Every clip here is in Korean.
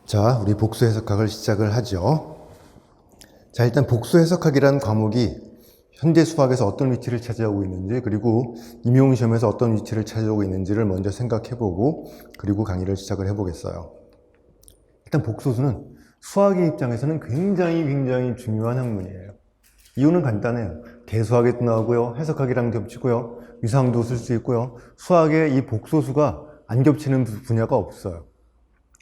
자, 우리 복수 해석학을 시작을 하죠. 자, 일단 복수 해석학이라는 과목이 현대 수학에서 어떤 위치를 차지하고 있는지, 그리고 임용시험에서 어떤 위치를 차지하고 있는지를 먼저 생각해보고, 그리고 강의를 시작을 해보겠어요. 일단 복소수는 수학의 입장에서는 굉장히 중요한 학문이에요. 이유는 간단해요. 대수학에도 나오고요, 해석학이랑 겹치고요, 위상도 쓸 수 있고요. 수학에 이 복소수가 안 겹치는 분야가 없어요.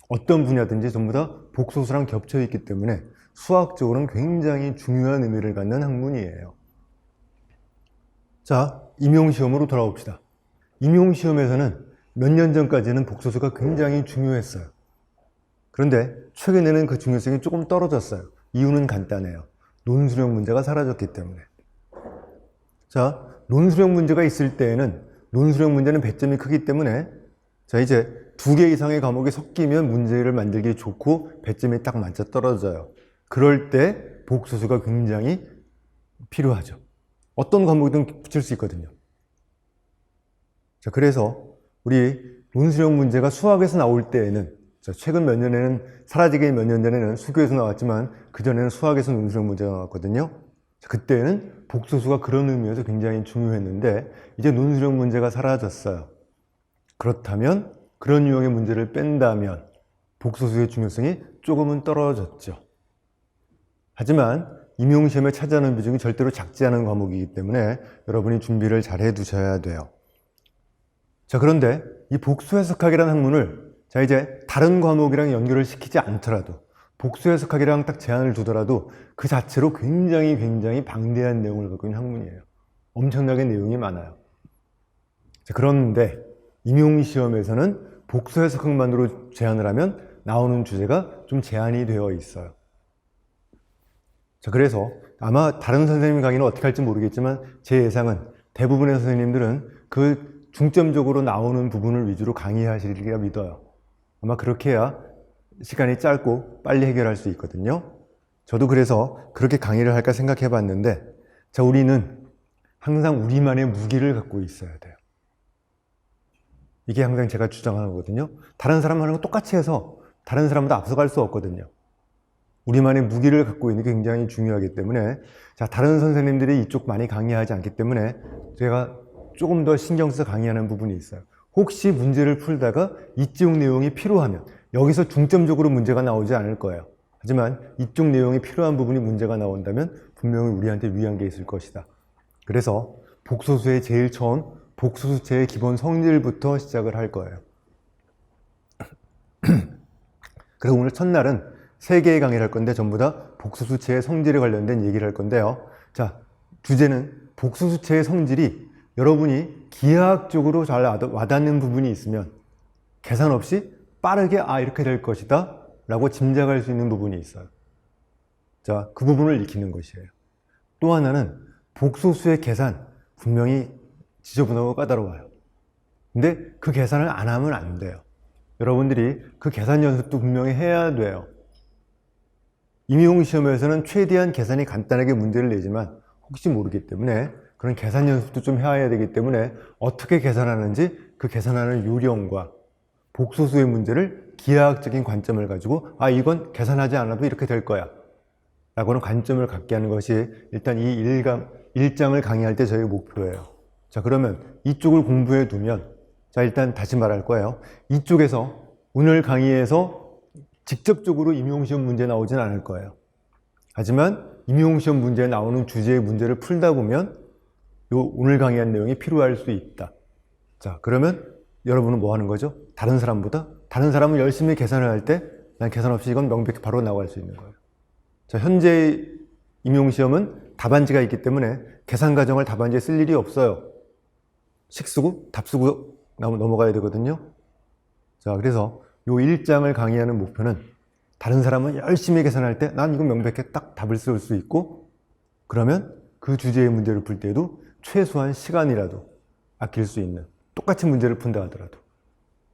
어떤 분야든지 전부 다 복소수랑 겹쳐 있기 때문에 수학적으로는 굉장히 중요한 의미를 갖는 학문이에요. 자, 임용시험으로 돌아옵시다. 임용시험에서는 몇 년 전까지는 복소수가 굉장히 중요했어요. 그런데 최근에는 그 중요성이 조금 떨어졌어요. 이유는 간단해요. 논술형 문제가 사라졌기 때문에. 자, 논술형 문제가 있을 때에는 논술형 문제는 배점이 크기 때문에 자, 이제 2개 이상의 과목이 섞이면 문제를 만들기 좋고 배점이 딱 맞아 떨어져요. 그럴 때 복소수가 굉장히 필요하죠. 어떤 과목이든 붙일 수 있거든요. 자, 그래서 우리 논술형 문제가 수학에서 나올 때에는 자, 최근 몇 년에는 사라지기 몇 년 전에는 수교에서 나왔지만 그전에는 수학에서 논술형 문제가 나왔거든요. 자, 그때는 복소수가 그런 의미에서 굉장히 중요했는데 이제 논술형 문제가 사라졌어요. 그렇다면 그런 유형의 문제를 뺀다면 복소수의 중요성이 조금은 떨어졌죠. 하지만 임용시험에 차지하는 비중이 절대로 작지 않은 과목이기 때문에 여러분이 준비를 잘 해두셔야 돼요. 자, 그런데 이 복수해석학이라는 학문을 자, 이제 다른 과목이랑 연결을 시키지 않더라도 복수해석학이랑 딱 제한을 두더라도 그 자체로 굉장히 방대한 내용을 갖고 있는 학문이에요. 엄청나게 내용이 많아요. 자, 그런데 임용시험에서는 복수해석학만으로 제한을 하면 나오는 주제가 좀 제한이 되어 있어요. 자, 그래서 아마 다른 선생님 강의는 어떻게 할지 모르겠지만 제 예상은 대부분의 선생님들은 그 중점적으로 나오는 부분을 위주로 강의하시리라 믿어요. 아마 그렇게 해야 시간이 짧고 빨리 해결할 수 있거든요. 저도 그래서 그렇게 강의를 할까 생각해 봤는데 자, 우리는 항상 우리만의 무기를 갖고 있어야 돼요. 이게 항상 제가 주장하는 거거든요. 다른 사람 하는 거 똑같이 해서 다른 사람보다 앞서갈 수 없거든요. 우리만의 무기를 갖고 있는 게 굉장히 중요하기 때문에 자, 다른 선생님들이 이쪽 많이 강의하지 않기 때문에 제가 조금 더 신경 써서 강의하는 부분이 있어요. 혹시 문제를 풀다가 이쪽 내용이 필요하면 여기서 중점적으로 문제가 나오지 않을 거예요. 하지만 이쪽 내용이 필요한 부분이 문제가 나온다면 분명히 우리한테 유리한 게 있을 것이다. 그래서 복소수의 제일 처음 복수수체의 기본 성질부터 시작을 할 거예요. 그래서 오늘 첫날은 3개의 강의를 할 건데 전부 다 복수수체의 성질에 관련된 얘기를 할 건데요. 자, 주제는 복수수체의 성질이 여러분이 기하학적으로 잘 와닿는 부분이 있으면 계산 없이 빠르게 이렇게 될 것이다 라고 짐작할 수 있는 부분이 있어요. 자, 그 부분을 익히는 것이에요. 또 하나는 복소수의 계산 분명히 지저분하고 까다로워요. 근데 그 계산을 안 하면 안 돼요. 여러분들이 그 계산 연습도 분명히 해야 돼요. 임용시험에서는 최대한 계산이 간단하게 문제를 내지만 혹시 모르기 때문에 그런 계산 연습도 좀 해야 되기 때문에 어떻게 계산하는지 그 계산하는 요령과 복소수의 문제를 기하학적인 관점을 가지고 이건 계산하지 않아도 이렇게 될 거야 라고는 관점을 갖게 하는 것이 일단 이 1장을 강의할 때 저희 목표예요. 자, 그러면 이쪽을 공부해 두면 자, 일단 다시 말할 거예요. 이쪽에서 오늘 강의에서 직접적으로 임용시험 문제 나오진 않을 거예요. 하지만 임용시험 문제에 나오는 주제의 문제를 풀다 보면 오늘 강의한 내용이 필요할 수 있다. 자, 그러면 여러분은 뭐 하는 거죠? 다른 사람보다? 다른 사람은 열심히 계산을 할 때 난 계산 없이 이건 명백히 바로 나갈 수 있는 거예요. 자, 현재 임용시험은 답안지가 있기 때문에 계산 과정을 답안지에 쓸 일이 없어요. 식 쓰고 답 쓰고 넘어가야 되거든요. 자, 그래서 요 1장을 강의하는 목표는 다른 사람은 열심히 계산할 때 난 이거 명백히 딱 답을 쓸 수 있고 그러면 그 주제의 문제를 풀 때에도 최소한 시간이라도 아낄 수 있는 똑같은 문제를 푼다 하더라도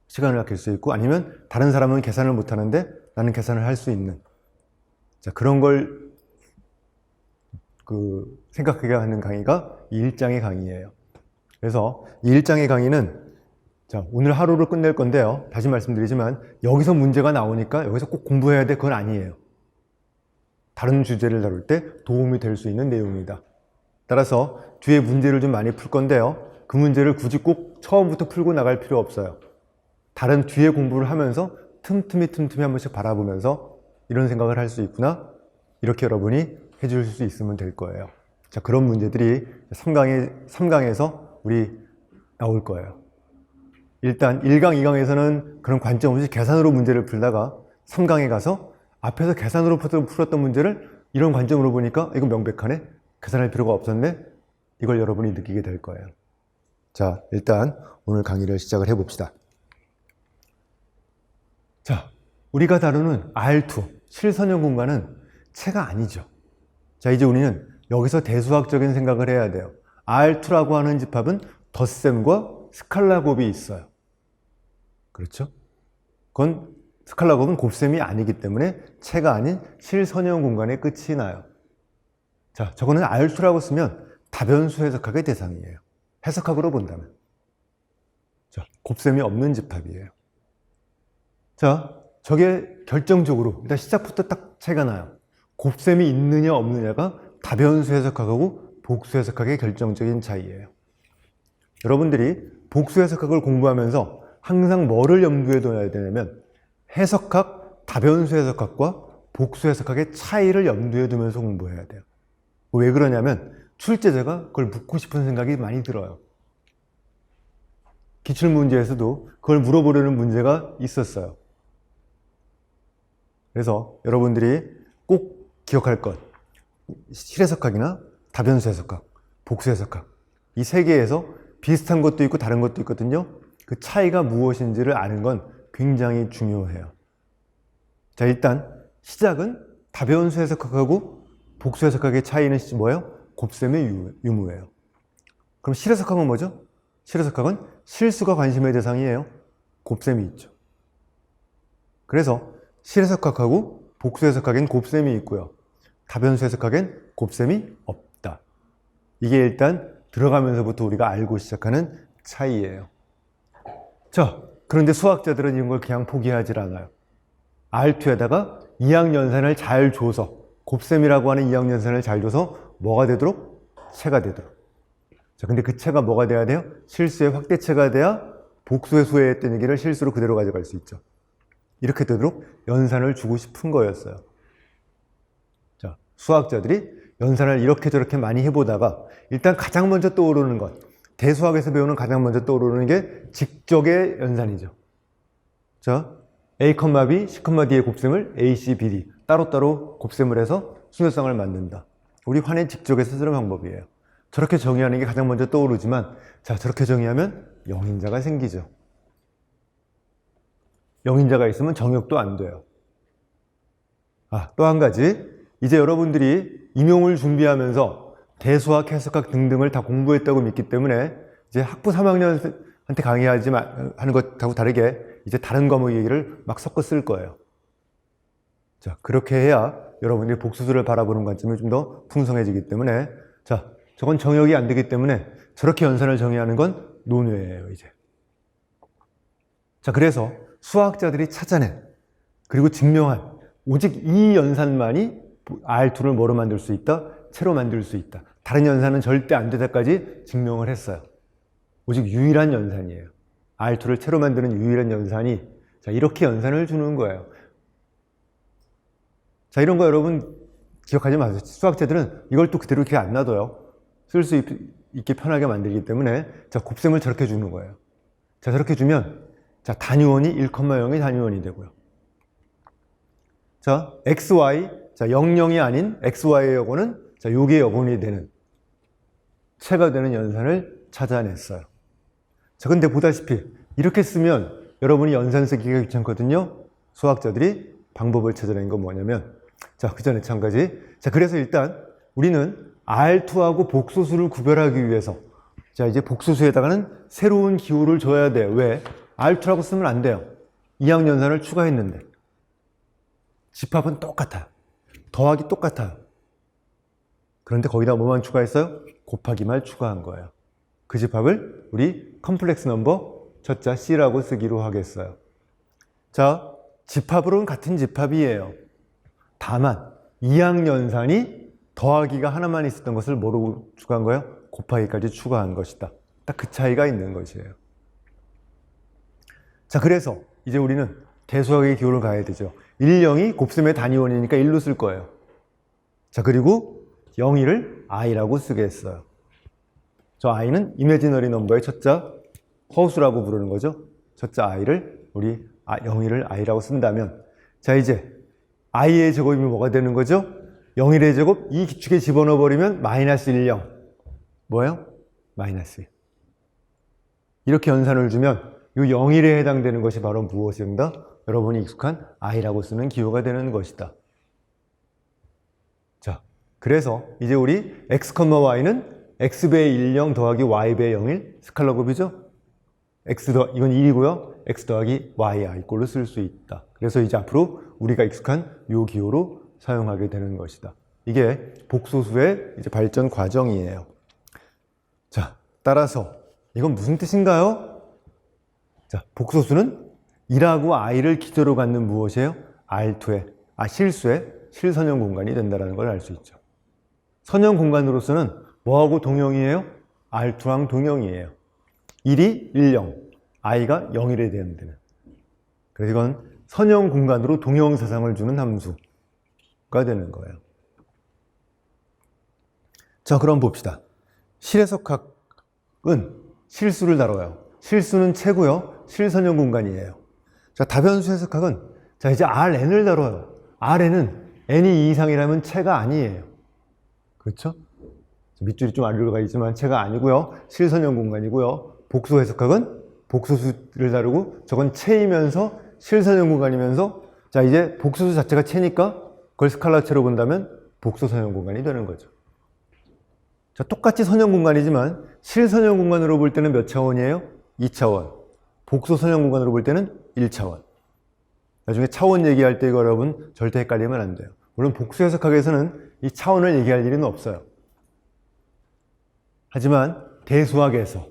시간을 아낄 수 있고 아니면 다른 사람은 계산을 못 하는데 나는 계산을 할 수 있는 자, 그런 걸 생각하게 하는 강의가 이 1장의 강의예요. 그래서 이 1장의 강의는 자, 오늘 하루를 끝낼 건데요. 다시 말씀드리지만 여기서 문제가 나오니까 여기서 꼭 공부해야 돼, 그건 아니에요. 다른 주제를 다룰 때 도움이 될 수 있는 내용이다. 따라서 뒤에 문제를 좀 많이 풀 건데요. 그 문제를 굳이 꼭 처음부터 풀고 나갈 필요 없어요. 다른 뒤에 공부를 하면서 틈틈이 한 번씩 바라보면서 이런 생각을 할 수 있구나, 이렇게 여러분이 해줄 수 있으면 될 거예요. 자, 그런 문제들이 3강에서 우리 나올 거예요. 일단 1강, 2강에서는 그런 관점 없이 계산으로 문제를 풀다가 3강에 가서 앞에서 계산으로 풀었던 문제를 이런 관점으로 보니까 이거 명백하네? 계산할 필요가 없었네? 이걸 여러분이 느끼게 될 거예요. 자, 일단 오늘 강의를 시작을 해봅시다. 자, 우리가 다루는 R2, 실선형 공간은 체가 아니죠. 자, 이제 우리는 여기서 대수학적인 생각을 해야 돼요. R2라고 하는 집합은 덧셈과 스칼라 곱이 있어요. 그렇죠? 그건 스칼라 곱은 곱셈이 아니기 때문에 체가 아닌 실선형 공간에 끝이 나요. 자, 저거는 R2라고 쓰면 다변수 해석학의 대상이에요. 해석학으로 본다면. 자, 곱셈이 없는 집합이에요. 자, 저게 결정적으로 일단 시작부터 딱 차이가 나요. 곱셈이 있느냐 없느냐가 다변수 해석학하고 복수 해석학의 결정적인 차이예요. 여러분들이 복수 해석학을 공부하면서 항상 뭐를 염두에 둬야 되냐면 해석학, 다변수 해석학과 복수 해석학의 차이를 염두에 두면서 공부해야 돼요. 왜 그러냐면 출제자가 그걸 묻고 싶은 생각이 많이 들어요. 기출문제에서도 그걸 물어보려는 문제가 있었어요. 그래서 여러분들이 꼭 기억할 것, 실해석학이나 다변수 해석학, 복수 해석학, 이 세 개에서 비슷한 것도 있고 다른 것도 있거든요. 그 차이가 무엇인지를 아는 건 굉장히 중요해요. 자, 일단 시작은 다변수 해석학하고 복수 해석학의 차이는 뭐예요? 곱셈의 유무예요. 그럼 실해석학은 뭐죠? 실해석학은 실수가 관심의 대상이에요. 곱셈이 있죠. 그래서 실해석학하고 복수 해석학엔 곱셈이 있고요. 다변수 해석학엔 곱셈이 없다. 이게 일단 들어가면서부터 우리가 알고 시작하는 차이예요. 자, 그런데 수학자들은 이런 걸 그냥 포기하지 않아요. R2에다가 이항연산을 잘 줘서, 곱셈이라고 하는 이항연산을 잘 줘서 뭐가 되도록? 체가 되도록. 자, 근데 그 체가 뭐가 돼야 돼요? 실수의 확대체가 돼야 복수의 수혜했던 얘기를 실수로 그대로 가져갈 수 있죠. 이렇게 되도록 연산을 주고 싶은 거였어요. 자, 수학자들이 연산을 이렇게 저렇게 많이 해보다가 일단 가장 먼저 떠오르는 것, 대수학에서 배우는 가장 먼저 떠오르는 게 직접의 연산이죠. 자, A, B, C, D의 곱셈을 A, C, B, D 따로따로 곱셈을 해서 순서상을 만든다. 우리 환의 직접에서 쓰는 방법이에요. 저렇게 정의하는 게 가장 먼저 떠오르지만, 자, 저렇게 정의하면 영인자가 생기죠. 영인자가 있으면 정역도 안 돼요. 또 한 가지, 이제 여러분들이 임용을 준비하면서 대수학, 해석학 등등을 다 공부했다고 믿기 때문에 이제 학부 3학년한테 하는 것하고 다르게 이제 다른 과목 얘기를 막 섞어 쓸 거예요. 자, 그렇게 해야 여러분들이 복수수를 바라보는 관점이 좀 더 풍성해지기 때문에, 자, 저건 정역이 안 되기 때문에 저렇게 연산을 정의하는 건 논외예요, 이제. 자, 그래서 수학자들이 찾아낸, 그리고 증명한 오직 이 연산만이 R2를 뭐로 만들 수 있다? 체로 만들 수 있다. 다른 연산은 절대 안 되다까지 증명을 했어요. 오직 유일한 연산이에요. R2를 체로 만드는 유일한 연산이, 자, 이렇게 연산을 주는 거예요. 자, 이런 거 여러분 기억하지 마세요. 수학자들은 이걸 또 그대로 이렇게 안 놔둬요. 쓸 수 있게 편하게 만들기 때문에, 자, 곱셈을 저렇게 주는 거예요. 자, 저렇게 주면, 자, 단위원이 1,0이 단위원이 되고요. 자, XY, 자, 00이 아닌 XY의 여고는, 자, 요게 여고이 되는, 체가 되는 연산을 찾아냈어요. 자, 근데 보다시피 이렇게 쓰면 여러분이 연산 쓰기가 귀찮거든요. 수학자들이 방법을 찾아낸 건 뭐냐면, 자, 그 전에 한 가지. 자, 그래서 일단 우리는 R2하고 복소수를 구별하기 위해서, 자, 이제 복소수에다가는 새로운 기호를 줘야 돼요. 왜? R2라고 쓰면 안 돼요. 이항연산을 추가했는데. 집합은 똑같아요. 더하기 똑같아요. 그런데 거기다 뭐만 추가했어요? 곱하기만 추가한 거예요. 그 집합을 우리 컴플렉스 넘버 첫자 C라고 쓰기로 하겠어요. 자, 집합으로는 같은 집합이에요. 다만 이항연산이 더하기가 하나만 있었던 것을 뭐로 추가한 거예요? 곱하기까지 추가한 것이다. 딱 그 차이가 있는 것이에요. 자, 그래서 이제 우리는 대수학의 기호를 가야 되죠. 1, 0이 곱셈의 단위원이니까 1로 쓸 거예요. 자, 그리고 0, 1을 i라고 쓰겠어요. 저 i는 이미지너리 넘버의 첫자 허수라고 부르는 거죠. 첫자 i를 우리 0, 1을 i라고 쓴다면, 자, 이제 i의 제곱이 뭐가 되는 거죠? 0, 1의 제곱 이 기축에 집어넣어 버리면 마이너스 1, 0. 뭐예요? 마이너스 1. 이렇게 연산을 주면 이 0, 1에 해당되는 것이 바로 무엇인가? 여러분이 익숙한 i라고 쓰는 기호가 되는 것이다. 자, 그래서 이제 우리 x, y는 x배의 1, 0 더하기 y배의 0, 1 스칼라 곱이죠? 이건 1이고요. x 더하기 y i꼴로 쓸 수 있다. 그래서 이제 앞으로 우리가 익숙한 이 기호로 사용하게 되는 것이다. 이게 복소수의 이제 발전 과정이에요. 자, 따라서 이건 무슨 뜻인가요? 자, 복소수는 1하고 i를 기초로 갖는 무엇이에요? R2의, 실수의 실선형 공간이 된다는 걸 알 수 있죠. 선형 공간으로서는 뭐하고 동형이에요? R2랑 동형이에요. 1이 1, 0, i가 0, 1에 되면 되는. 그래서 이건 선형 공간으로 동형 사상을 주는 함수가 되는 거예요. 자, 그럼 봅시다. 실해석학은 실수를 다뤄요. 실수는 채고요. 실선형 공간이에요. 자, 다변수 해석학은 자, 이제 Rn을 다뤄요. Rn은 n이 2 이상이라면 채가 아니에요. 그렇죠? 밑줄이 좀 아래로 가 있지만 채가 아니고요. 실선형 공간이고요. 복소 해석학은 복소수를 다루고 저건 채이면서 실선형 공간이면서, 자, 이제 복소수 자체가 채니까 그걸 스칼라채로 본다면 복소선형 공간이 되는 거죠. 자, 똑같이 선형 공간이지만 실선형 공간으로 볼 때는 몇 차원이에요? 2차원. 복소선형 공간으로 볼 때는 1차원. 나중에 차원 얘기할 때 이거 여러분 절대 헷갈리면 안 돼요. 물론 복수 해석학에서는 이 차원을 얘기할 일은 없어요. 하지만 대수학에서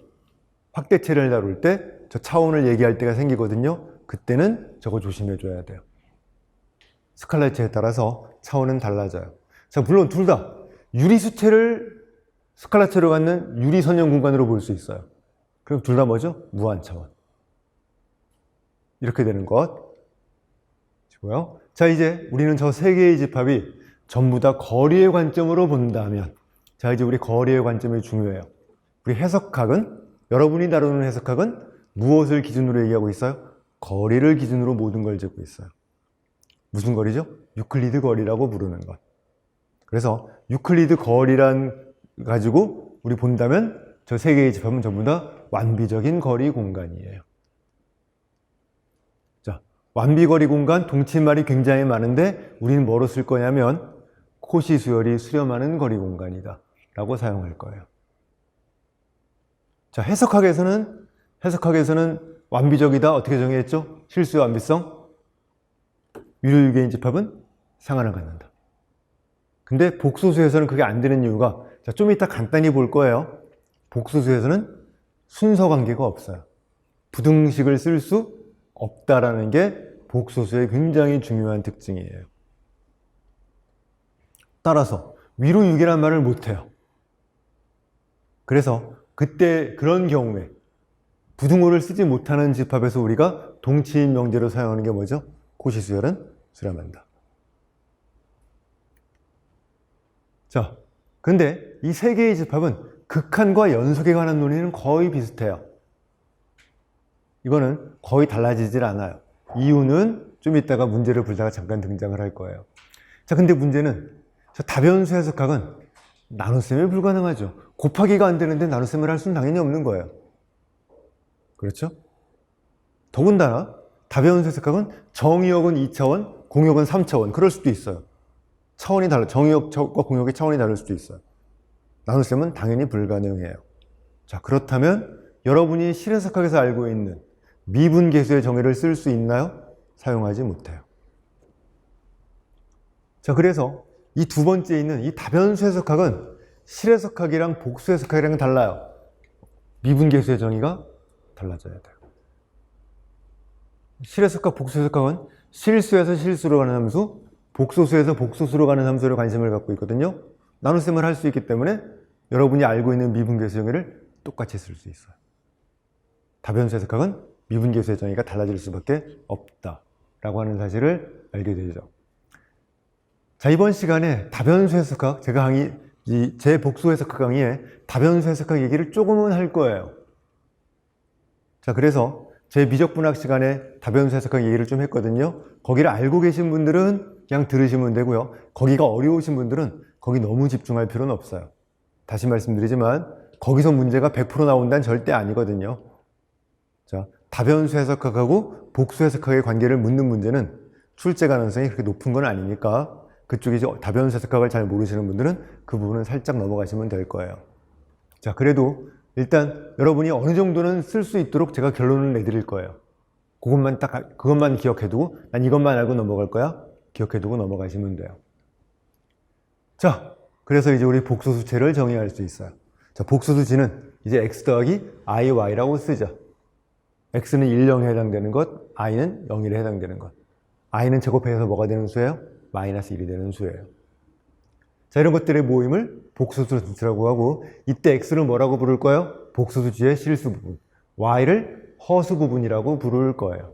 확대체를 다룰 때 저 차원을 얘기할 때가 생기거든요. 그때는 저거 조심해 줘야 돼요. 스칼라체에 따라서 차원은 달라져요. 자, 물론 둘 다 유리수체를 스칼라체로 갖는 유리선형 공간으로 볼 수 있어요. 그럼 둘 다 뭐죠? 무한차원. 이렇게 되는 것. 자, 이제 우리는 저 세 개의 집합이 전부 다 거리의 관점으로 본다면, 자, 이제 우리 거리의 관점이 중요해요. 우리 해석학은, 여러분이 다루는 해석학은 무엇을 기준으로 얘기하고 있어요? 거리를 기준으로 모든 걸 재고 있어요. 무슨 거리죠? 유클리드 거리라고 부르는 것. 그래서 유클리드 거리란 가지고 우리 본다면 저 세 개의 집합은 전부 다 완비적인 거리 공간이에요. 자, 완비거리 공간, 동치말이 굉장히 많은데 우리는 뭐로 쓸 거냐면 코시 수열이 수렴하는 거리 공간이다 라고 사용할 거예요. 자, 해석학에서는 완비적이다 어떻게 정의했죠? 실수의 완비성, 유료유개인 집합은 상한을 갖는다. 근데 복소수에서는 그게 안 되는 이유가, 자, 좀 이따 간단히 볼 거예요. 복소수에서는 순서 관계가 없어요. 부등식을 쓸 수 없다라는 게 복소수의 굉장히 중요한 특징이에요. 따라서 위로 6이라는 말을 못해요. 그래서 그때 그런 경우에 부등호를 쓰지 못하는 집합에서 우리가 동치인 명제로 사용하는 게 뭐죠? 코시수열은 수렴한다. 자, 근데 이 세 개의 집합은 극한과 연속에 관한 논의는 거의 비슷해요. 이거는 거의 달라지질 않아요. 이유는 좀 이따가 문제를 풀다가 잠깐 등장을 할 거예요. 자, 근데 문제는 저 다변수 해석학은 나눗셈이 불가능하죠. 곱하기가 안 되는데 나눗셈을 할 수는 당연히 없는 거예요. 그렇죠? 더군다나 다변수 해석학은 정의역은 2차원, 공역은 3차원. 그럴 수도 있어요. 차원이 달라. 정의역과 공역의 차원이 다를 수도 있어요. 나눗셈은 당연히 불가능해요. 자, 그렇다면 여러분이 실해석학에서 알고 있는 미분계수의 정의를 쓸 수 있나요? 사용하지 못해요. 자, 그래서 이 두 번째 있는 이 다변수 해석학은 실해석학이랑 복수 해석학이랑 달라요. 미분계수의 정의가 달라져야 돼요. 실외석학, 복수해석학은 실수에서 실수로 가는 함수, 복소수에서 복소수로 가는 함수에 관심을 갖고 있거든요. 나눗셈을 할 수 있기 때문에 여러분이 알고 있는 미분계수 정의를 똑같이 쓸 수 있어요. 다변수 해석학은 미분계수의 정의가 달라질 수밖에 없다라고 하는 사실을 알게 되죠. 자, 이번 시간에 다변수 해석학, 제 복수 해석학 강의에 다변수 해석학 얘기를 조금은 할 거예요. 자, 그래서 제 미적분학 시간에 다변수 해석학 얘기를 좀 했거든요. 거기를 알고 계신 분들은 그냥 들으시면 되고요. 거기가 어려우신 분들은 거기 너무 집중할 필요는 없어요. 다시 말씀드리지만 거기서 문제가 100% 나온다는 절대 아니거든요. 자, 다변수 해석학하고 복수 해석학의 관계를 묻는 문제는 출제 가능성이 그렇게 높은 건 아니니까 그쪽이 다변수 해석학을 잘 모르시는 분들은 그 부분은 살짝 넘어가시면 될 거예요. 자, 그래도 일단 여러분이 어느 정도는 쓸 수 있도록 제가 결론을 내드릴 거예요. 그것만 기억해두고 난 이것만 알고 넘어갈 거야. 기억해두고 넘어가시면 돼요. 자, 그래서 이제 우리 복소수체를 정의할 수 있어요. 자, 복소수지는 이제 x 더하기 iy라고 쓰죠. x는 1, 0에 해당되는 것, i는 0일에 해당되는 것. i는 제곱해서 뭐가 되는 수예요? 마이너스 1이 되는 수예요. 자, 이런 것들의 모임을 복소수지라고 하고, 이때 x를 뭐라고 부를 거예요? 복소수지의 실수 부분. y를 허수 부분이라고 부를 거예요.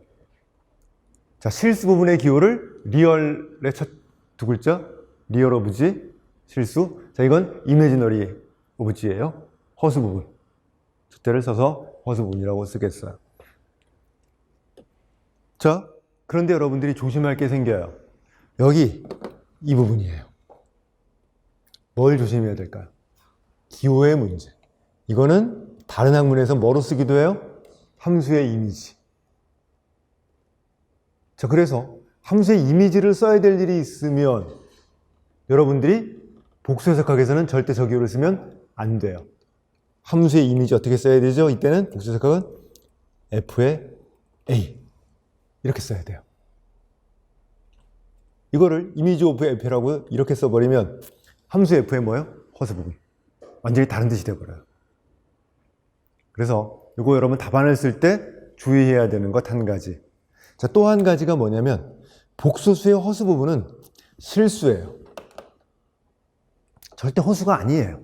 자, 실수 부분의 기호를 리얼의 첫 두 글자, 리얼 오브 지, 실수. 자, 이건 이미지너리 오브 지예요. 허수 부분. 숫자를 써서 허수 부분이라고 쓰겠어요. 자, 그런데 여러분들이 조심할 게 생겨요. 여기 이 부분이에요. 뭘 조심해야 될까요? 기호의 문제. 이거는 다른 학문에서 뭐로 쓰기도 해요? 함수의 이미지. 자, 그래서 함수의 이미지를 써야 될 일이 있으면 여러분들이 복수해석학에서는 절대 저 기호를 쓰면 안 돼요. 함수의 이미지 어떻게 써야 되죠? 이때는 복수해석학은 f의 a 이렇게 써야 돼요. 이거를 이미지 오브 f라고 이렇게 써버리면 함수 f의 뭐예요? 허수 부분. 완전히 다른 뜻이 되어버려요. 그래서 이거 여러분 답안을 쓸 때 주의해야 되는 것 한 가지. 자, 또 한 가지가 뭐냐면 복소수의 허수 부분은 실수예요. 절대 허수가 아니에요.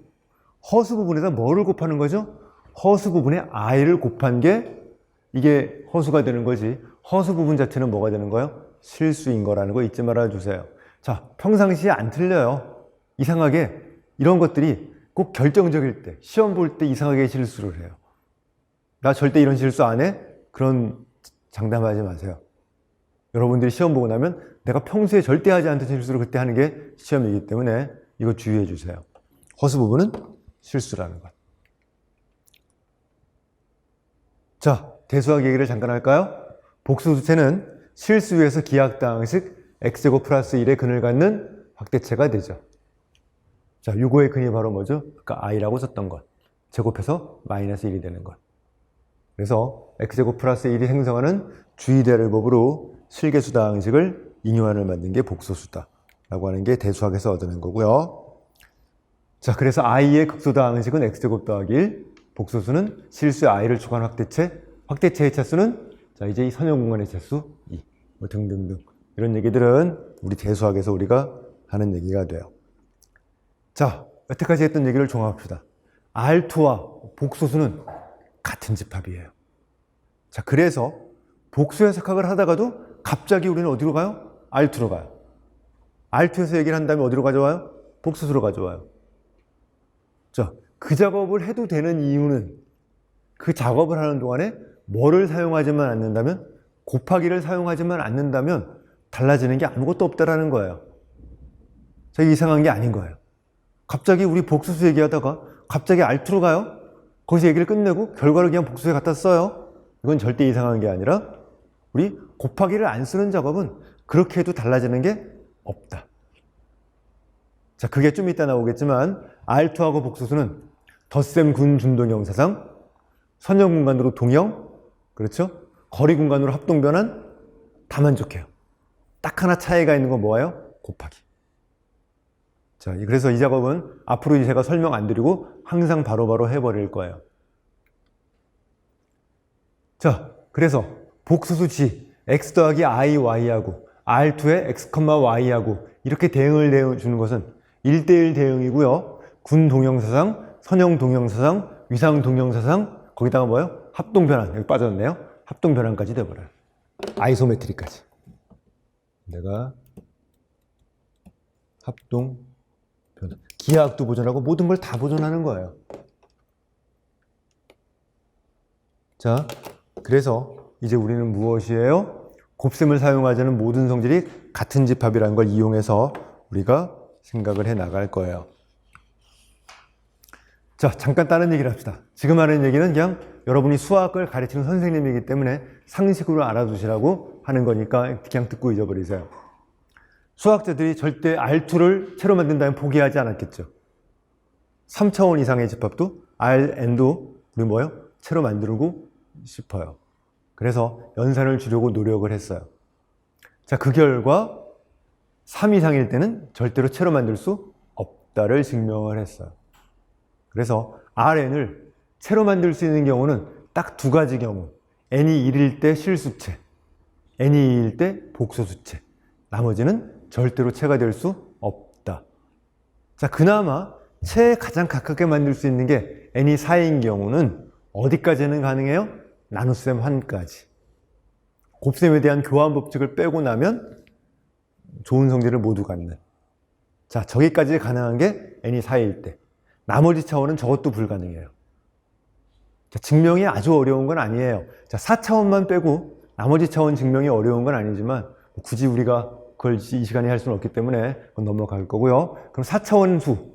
허수 부분에다 뭐를 곱하는 거죠? 허수 부분에 i를 곱한 게 이게 허수가 되는 거지. 허수 부분 자체는 뭐가 되는 거예요? 실수인 거라는 거 잊지 말아주세요. 자, 평상시에 안 틀려요. 이상하게 이런 것들이 꼭 결정적일 때, 시험 볼 때 이상하게 실수를 해요. 나 절대 이런 실수 안 해? 그런 장담하지 마세요. 여러분들이 시험 보고 나면 내가 평소에 절대 하지 않던 실수를 그때 하는 게 시험이기 때문에 이거 주의해 주세요. 허수 부분은 실수라는 것. 자, 대수학 얘기를 잠깐 할까요? 복수수체는 실수에서 기하학당식 x제곱 플러스 1의 근을 갖는 확대체가 되죠. 자, 요거의 근이 바로 뭐죠? 아까 i라고 썼던 것. 제곱해서 마이너스 1이 되는 것. 그래서 x제곱 플러스 1이 생성하는 주의대를 법으로 실계수당식을 인유한을 만든 게 복소수다 라고 하는 게 대수학에서 얻어낸 거고요. 자, 그래서 i의 극소당식은 x제곱 더하기 1, 복소수는 실수의 i를 초과한 확대체의 차수는 자, 이제 이 선형공간의 차수 2, 뭐 등등등 이런 얘기들은 우리 대수학에서 우리가 하는 얘기가 돼요. 자, 여태까지 했던 얘기를 종합합시다. R2와 복소수는 같은 집합이에요. 자, 그래서 복수 해석학을 하다가도 갑자기 우리는 어디로 가요? R2로 가요. R2에서 얘기를 한 다음에 어디로 가져와요? 복수수로 가져와요. 자, 그 작업을 해도 되는 이유는 그 작업을 하는 동안에 뭐를 사용하지만 않는다면, 곱하기를 사용하지만 않는다면 달라지는 게 아무것도 없다라는 거예요. 자, 이상한 게 아닌 거예요. 갑자기 우리 복수수 얘기하다가 갑자기 R2로 가요? 거기서 얘기를 끝내고 결과를 그냥 복수에 갖다 써요? 이건 절대 이상한 게 아니라 우리 곱하기를 안 쓰는 작업은 그렇게 해도 달라지는 게 없다. 자, 그게 좀 이따 나오겠지만 R2하고 복수수는 덧셈 군 준동 형사상 선형 공간으로 동형, 그렇죠? 거리 공간으로 합동 변환 다 만족해요. 딱 하나 차이가 있는 건 뭐예요? 곱하기. 자, 그래서 이 작업은 앞으로 제가 설명 안 드리고 항상 바로바로 해버릴 거예요. 자, 그래서 복수수 G, x 더하기 iy하고 r2의 x, y하고 이렇게 대응을 주는 것은 1대1 대응이고요. 군 동형사상, 선형 동형사상, 위상 동형사상, 거기다가 뭐요? 합동변환, 여기 빠졌네요. 합동변환까지 돼버려요. 아이소메트리까지. 내가 합동변환. 기하학도 보존하고 모든 걸 다 보존하는 거예요. 자, 그래서 이제 우리는 무엇이에요? 곱셈을 사용하지 않은 모든 성질이 같은 집합이라는 걸 이용해서 우리가 생각을 해 나갈 거예요. 자, 잠깐 다른 얘기를 합시다. 지금 하는 얘기는 그냥 여러분이 수학을 가르치는 선생님이기 때문에 상식으로 알아두시라고 하는 거니까 그냥 듣고 잊어버리세요. 수학자들이 절대 R2를 채로 만든다면 포기하지 않았겠죠. 3차원 이상의 집합도 Rn도 우리 뭐예요? 채로 만들고 싶어요. 그래서 연산을 주려고 노력을 했어요. 자, 그 결과 3 이상일 때는 절대로 채로 만들 수 없다를 증명을 했어요. 그래서 Rn을 채로 만들 수 있는 경우는 딱 두 가지 경우. n이 1일 때 실수체, n이 2일 때 복소수체. 나머지는 절대로 채가 될 수 없다. 자, 그나마 채에 가장 가깝게 만들 수 있는 게 n이 4인 경우는 어디까지는 가능해요? 나눗셈 1까지. 곱셈에 대한 교환 법칙을 빼고 나면 좋은 성질을 모두 갖는. 자, 저기까지 가능한 게 n이 4일 때. 나머지 차원은 저것도 불가능해요. 자, 증명이 아주 어려운 건 아니에요. 자, 4차원만 빼고 나머지 차원 증명이 어려운 건 아니지만 굳이 우리가 그걸 이 시간에 할 수는 없기 때문에 그건 넘어갈 거고요. 그럼 4차원 수,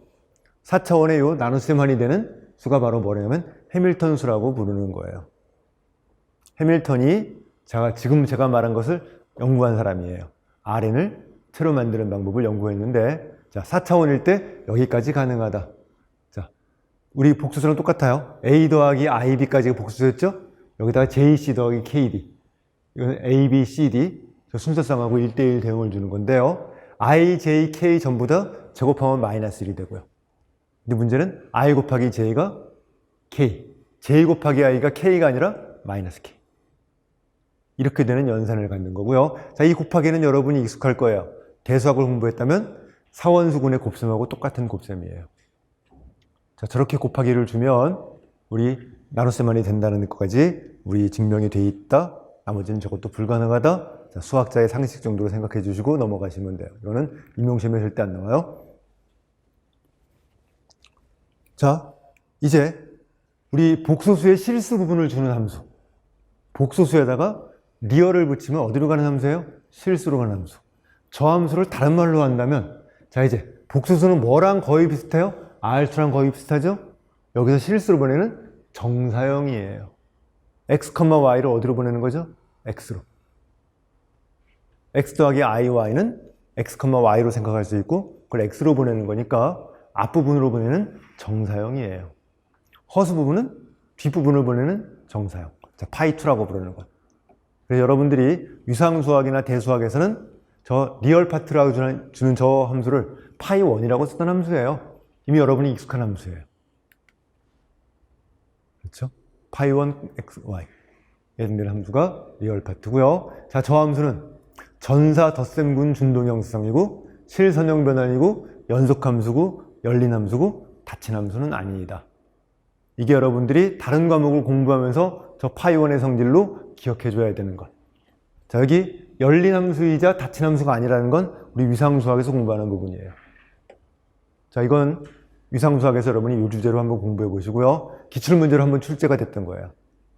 4차원의 요 나눗셈 1이 되는 수가 바로 뭐냐면 해밀턴 수라고 부르는 거예요. 해밀턴이 지금 제가 말한 것을 연구한 사람이에요. Rn을 채로 만드는 방법을 연구했는데, 자, 4차원일 때 여기까지 가능하다. 자, 우리 복수수랑 똑같아요. A 더하기 IB까지가 복수수였죠? 여기다가 JC 더하기 KD. 이건 A, B, C, D. 순서상하고 1대1 대응을 주는 건데요. I, J, K 전부 다 제곱하면 마이너스 1이 되고요. 근데 문제는 I 곱하기 J가 K. J 곱하기 I가 K가 아니라 마이너스 K. 이렇게 되는 연산을 갖는 거고요. 자, 이 곱하기는 여러분이 익숙할 거예요. 대수학을 공부했다면 사원수군의 곱셈하고 똑같은 곱셈이에요. 자, 저렇게 곱하기를 주면 우리 나눗셈만이 된다는 것까지 우리 증명이 돼 있다. 나머지는 저것도 불가능하다. 자, 수학자의 상식 정도로 생각해 주시고 넘어가시면 돼요. 이거는 임용시험에 절대 안 나와요. 자, 이제 우리 복소수의 실수 부분을 주는 함수. 복소수에다가 리얼을 붙이면 어디로 가는 함수예요? 실수로 가는 함수. 저 함수를 다른 말로 한다면, 자, 이제 복소수는 뭐랑 거의 비슷해요? R2랑 거의 비슷하죠? 여기서 실수로 보내는 정사형이에요. x, y를 어디로 보내는 거죠? x로. x 더하기 iy는 x, y로 생각할 수 있고 그걸 x로 보내는 거니까 앞부분으로 보내는 정사형이에요. 허수 부분은 뒷부분을 보내는 정사형. 자, 파이2라고 부르는 것. 그래서 여러분들이 위상수학이나 대수학에서는 저 리얼 파트라고 주는 저 함수를 파이1이라고 쓰던 함수예요. 이미 여러분이 익숙한 함수예요. 그렇죠? 파이1 x, y. 얘들 함수가 리얼 파트고요. 자, 저 함수는 전사 덧셈군 준동형수성이고 실선형 변환이고 연속함수고 열린함수고 닫힌함수는 아닙니다. 이게 여러분들이 다른 과목을 공부하면서 저 파이1의 성질로 기억해 줘야 되는 것. 자, 여기 열린함수이자 닫힌함수가 아니라는 건 우리 위상수학에서 공부하는 부분이에요. 자, 이건 위상수학에서 여러분이 이 주제로 한번 공부해 보시고요. 기출문제로 한번 출제가 됐던 거예요.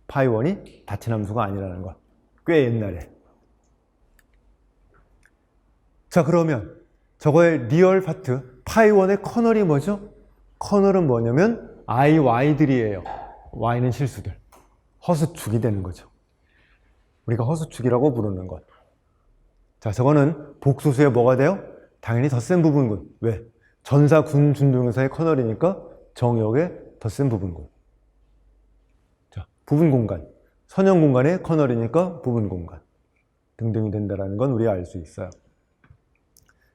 파이1이 닫힌함수가 아니라는 것. 꽤 옛날에. 자, 그러면 저거의 리얼 파트, 파이1의 커널이 뭐죠? 커널은 뭐냐면 IY들이에요. Y는 실수들. 허수축이 되는 거죠. 우리가 허수축이라고 부르는 것. 자, 저거는 복소수에 뭐가 돼요? 당연히 덧셈 부분군. 왜? 전사, 군, 준동형사의 커널이니까 정역의 덧셈 부분군. 자, 부분 공간. 선형 공간의 커널이니까 부분 공간. 등등이 된다는 건 우리가 알 수 있어요.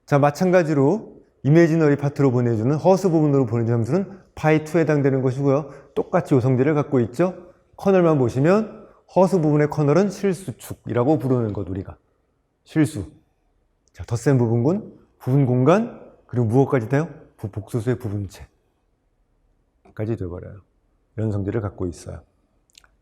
자, 마찬가지로 이미지너리 파트로 보내주는 허수 부분으로 보내주는 함수는 파이2에 해당되는 것이고요. 똑같이 요 성질을 갖고 있죠. 커널만 보시면 허수 부분의 커널은 실수축이라고 부르는 것, 우리가. 실수. 자, 덧셈 부분군, 부분 공간, 그리고 무엇까지 돼요? 복소수의 부분체까지 되어버려요. 이런 성질을 갖고 있어요.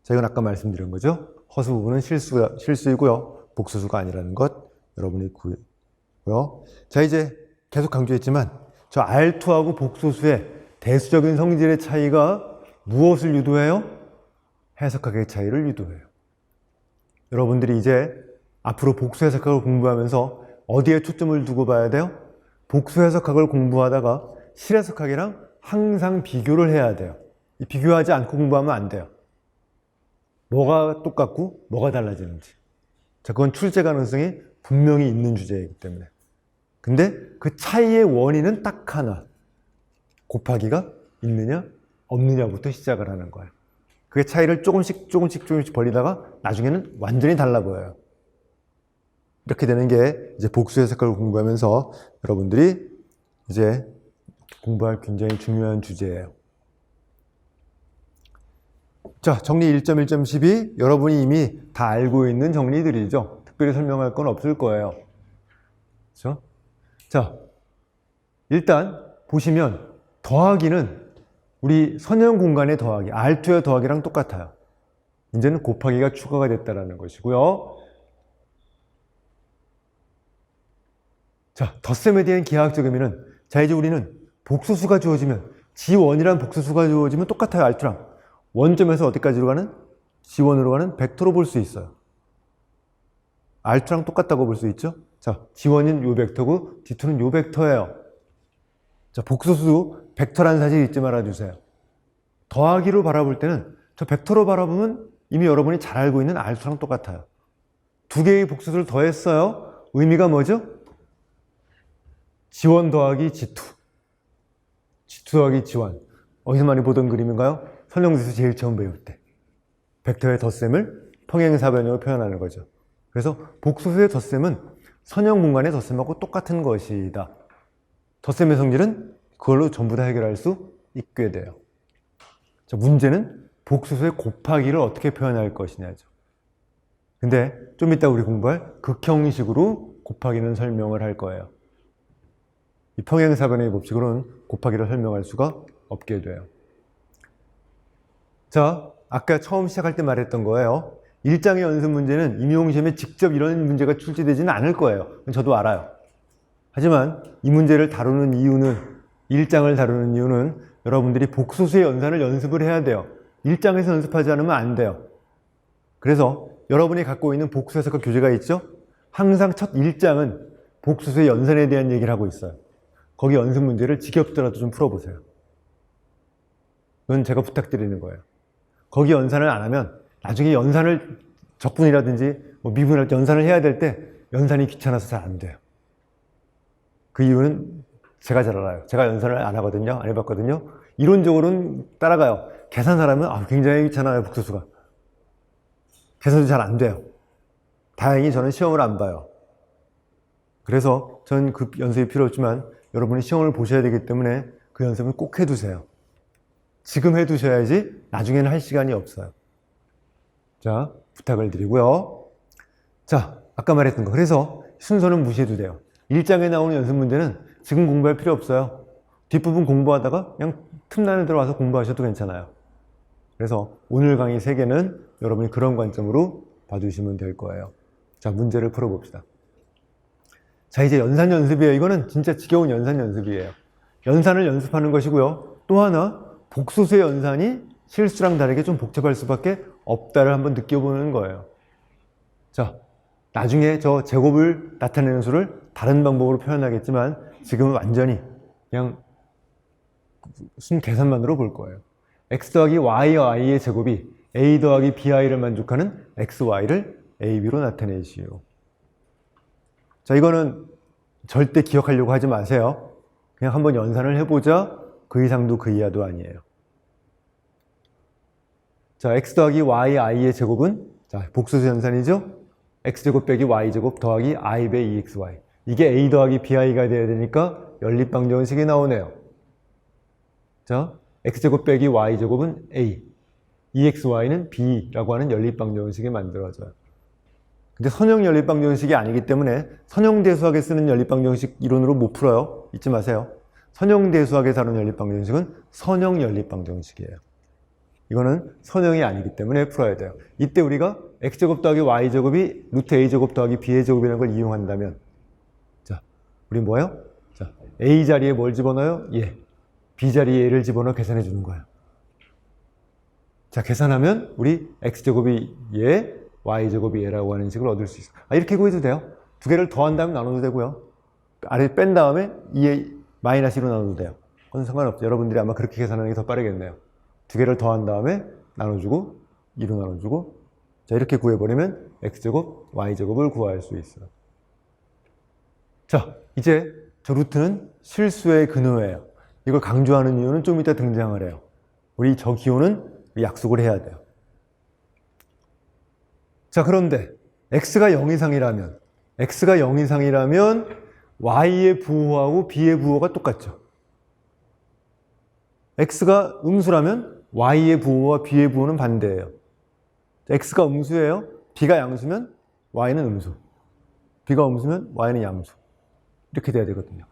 자, 이건 아까 말씀드린 거죠. 허수 부분은 실수이고요. 복소수가 아니라는 것 여러분이 고요. 자, 이제 계속 강조했지만 저 R2하고 복소수의 대수적인 성질의 차이가 무엇을 유도해요? 해석학의 차이를 유도해요. 여러분들이 이제 앞으로 복수 해석학을 공부하면서 어디에 초점을 두고 봐야 돼요? 복수 해석학을 공부하다가 실해석학이랑 항상 비교를 해야 돼요. 비교하지 않고 공부하면 안 돼요. 뭐가 똑같고 뭐가 달라지는지. 자, 그건 출제 가능성이 분명히 있는 주제이기 때문에. 근데 그 차이의 원인은 딱 하나. 곱하기가 있느냐 없느냐부터 시작을 하는 거예요. 그게 차이를 조금씩 벌리다가 나중에는 완전히 달라 보여요. 이렇게 되는 게 이제 복수 해석학을 공부하면서 여러분들이 이제 공부할 굉장히 중요한 주제예요. 자, 정리 1.1.12 여러분이 이미 다 알고 있는 정리들이죠. 특별히 설명할 건 없을 거예요. 그렇죠? 자, 일단 보시면 더하기는 우리 선형 공간의 더하기, R2의 더하기랑 똑같아요. 이제는 곱하기가 추가가 됐다는 것이고요. 자, 덧셈에 대한 기하학적 의미는, 자, 이제 우리는 복소수가 주어지면, G1이란 복소수가 주어지면 똑같아요, R2랑. 원점에서 어디까지로 가는? G1으로 가는 벡터로 볼 수 있어요. R2랑 똑같다고 볼 수 있죠? 자, G1은 요 벡터고 G2는 요 벡터예요. 자, 복소수 벡터라는 사실 잊지 말아주세요. 더하기로 바라볼 때는 저 벡터로 바라보면 이미 여러분이 잘 알고 있는 R2랑 똑같아요. 두 개의 복소수를 더했어요. 의미가 뭐죠? G1 더하기 G2. G2 더하기 G1. 어디서 많이 보던 그림인가요? 설명지에서 제일 처음 배울 때. 벡터의 덧셈을 평행사변으로 표현하는 거죠. 그래서 복소수의 덧셈은 선형 공간의 덧셈하고 똑같은 것이다. 덧셈의 성질은 그걸로 전부 다 해결할 수 있게 돼요. 자, 문제는 복소수의 곱하기를 어떻게 표현할 것이냐죠. 근데 좀 이따 우리 공부할 극형식으로 곱하기는 설명을 할 거예요. 이 평행사변의 법칙으로는 곱하기를 설명할 수가 없게 돼요. 자, 아까 처음 시작할 때 말했던 거예요. 1장의 연습 문제는 임용시험에 직접 이런 문제가 출제되지는 않을 거예요. 저도 알아요. 하지만 이 문제를 다루는 이유는, 1장을 다루는 이유는 여러분들이 복소수의 연산을 연습을 해야 돼요. 1장에서 연습하지 않으면 안 돼요. 그래서 여러분이 갖고 있는 복수 해석학 교재가 있죠? 항상 첫 1장은 복소수의 연산에 대한 얘기를 하고 있어요. 거기 연습 문제를 지겹더라도 좀 풀어보세요. 그건 제가 부탁드리는 거예요. 거기 연산을 안 하면 나중에 연산을 적분이라든지 미분할 때 연산을 해야 될 때 연산이 귀찮아서 잘 안 돼요. 그 이유는 제가 잘 알아요. 제가 연산을 안 하거든요. 안 해봤거든요. 이론적으로는 따라가요. 계산하려면 굉장히 귀찮아요, 복소수가. 계산도 잘 안 돼요. 다행히 저는 시험을 안 봐요. 그래서 저는 그 연습이 필요 없지만 여러분이 시험을 보셔야 되기 때문에 그 연습을 꼭 해두세요. 지금 해두셔야지 나중에는 할 시간이 없어요. 자, 부탁을 드리고요. 자, 아까 말했던 거. 그래서 순서는 무시해도 돼요. 1장에 나오는 연습 문제는 지금 공부할 필요 없어요. 뒷부분 공부하다가 그냥 틈나는 들어와서 공부하셔도 괜찮아요. 그래서 오늘 강의 3개는 여러분이 그런 관점으로 봐주시면 될 거예요. 자, 문제를 풀어봅시다. 자, 이제 연산 연습이에요. 이거는 진짜 지겨운 연산 연습이에요. 연산을 연습하는 것이고요. 또 하나, 복소수의 연산이 실수랑 다르게 좀 복잡할 수밖에 없다를 한번 느껴보는 거예요. 자, 나중에 저 제곱을 나타내는 수를 다른 방법으로 표현하겠지만 지금은 완전히 그냥 순 계산만으로 볼 거예요. x 더하기 y의 제곱이 a 더하기 bi를 만족하는 xy를 ab로 나타내시오. 자, 이거는 절대 기억하려고 하지 마세요. 그냥 한번 연산을 해보자. 그 이상도 그 이하도 아니에요. 자, x 더하기 y의 제곱은, 자, 복소수 연산이죠? x제곱 빼기 y제곱 더하기 i배 2xy. 이게 a 더하기 bi가 돼야 되니까 연립방정식이 나오네요. 자, x제곱 빼기 y제곱은 a. EXY는 B라고 하는 연립방정식이 만들어져요. 근데 선형 연립방정식이 아니기 때문에 선형대수학에 쓰는 연립방정식 이론으로 못 풀어요. 잊지 마세요. 선형대수학에 다룬 연립방정식은 선형 연립방정식이에요. 이거는 선형이 아니기 때문에 풀어야 돼요. 이때 우리가 x제곱 더하기 y제곱이 루트 a제곱 더하기 b의 제곱이라는 걸 이용한다면, 자, 우리 뭐예요? 자, a 자리에 뭘 집어넣어요? 예. b 자리에 얘를 집어넣어 계산해 주는 거예요. 자, 계산하면 우리 x제곱이 예, y제곱이 얘라고 하는 식을 얻을 수 있어요. 이렇게 구해도 돼요. 두 개를 더한 다음에 나눠도 되고요. 아래 뺀 다음에 2에 마이너스 1로 나눠도 돼요. 그건 상관없죠. 여러분들이 아마 그렇게 계산하는 게 더 빠르겠네요. 두 개를 더한 다음에 나눠주고 2로 나눠주고, 자, 이렇게 구해버리면 x제곱, y제곱을 구할 수 있어요. 자, 이제 저 루트는 실수의 근호예요. 이걸 강조하는 이유는 좀 이따 등장을 해요. 우리 저 기호는 약속을 해야 돼요. 자, 그런데 x가 0 이상이라면 y의 부호하고 b의 부호가 똑같죠. x가 음수라면 y의 부호와 b의 부호는 반대예요. x가 음수예요. b가 양수면 y는 음수. b가 음수면 y는 양수. 이렇게 돼야 되거든요.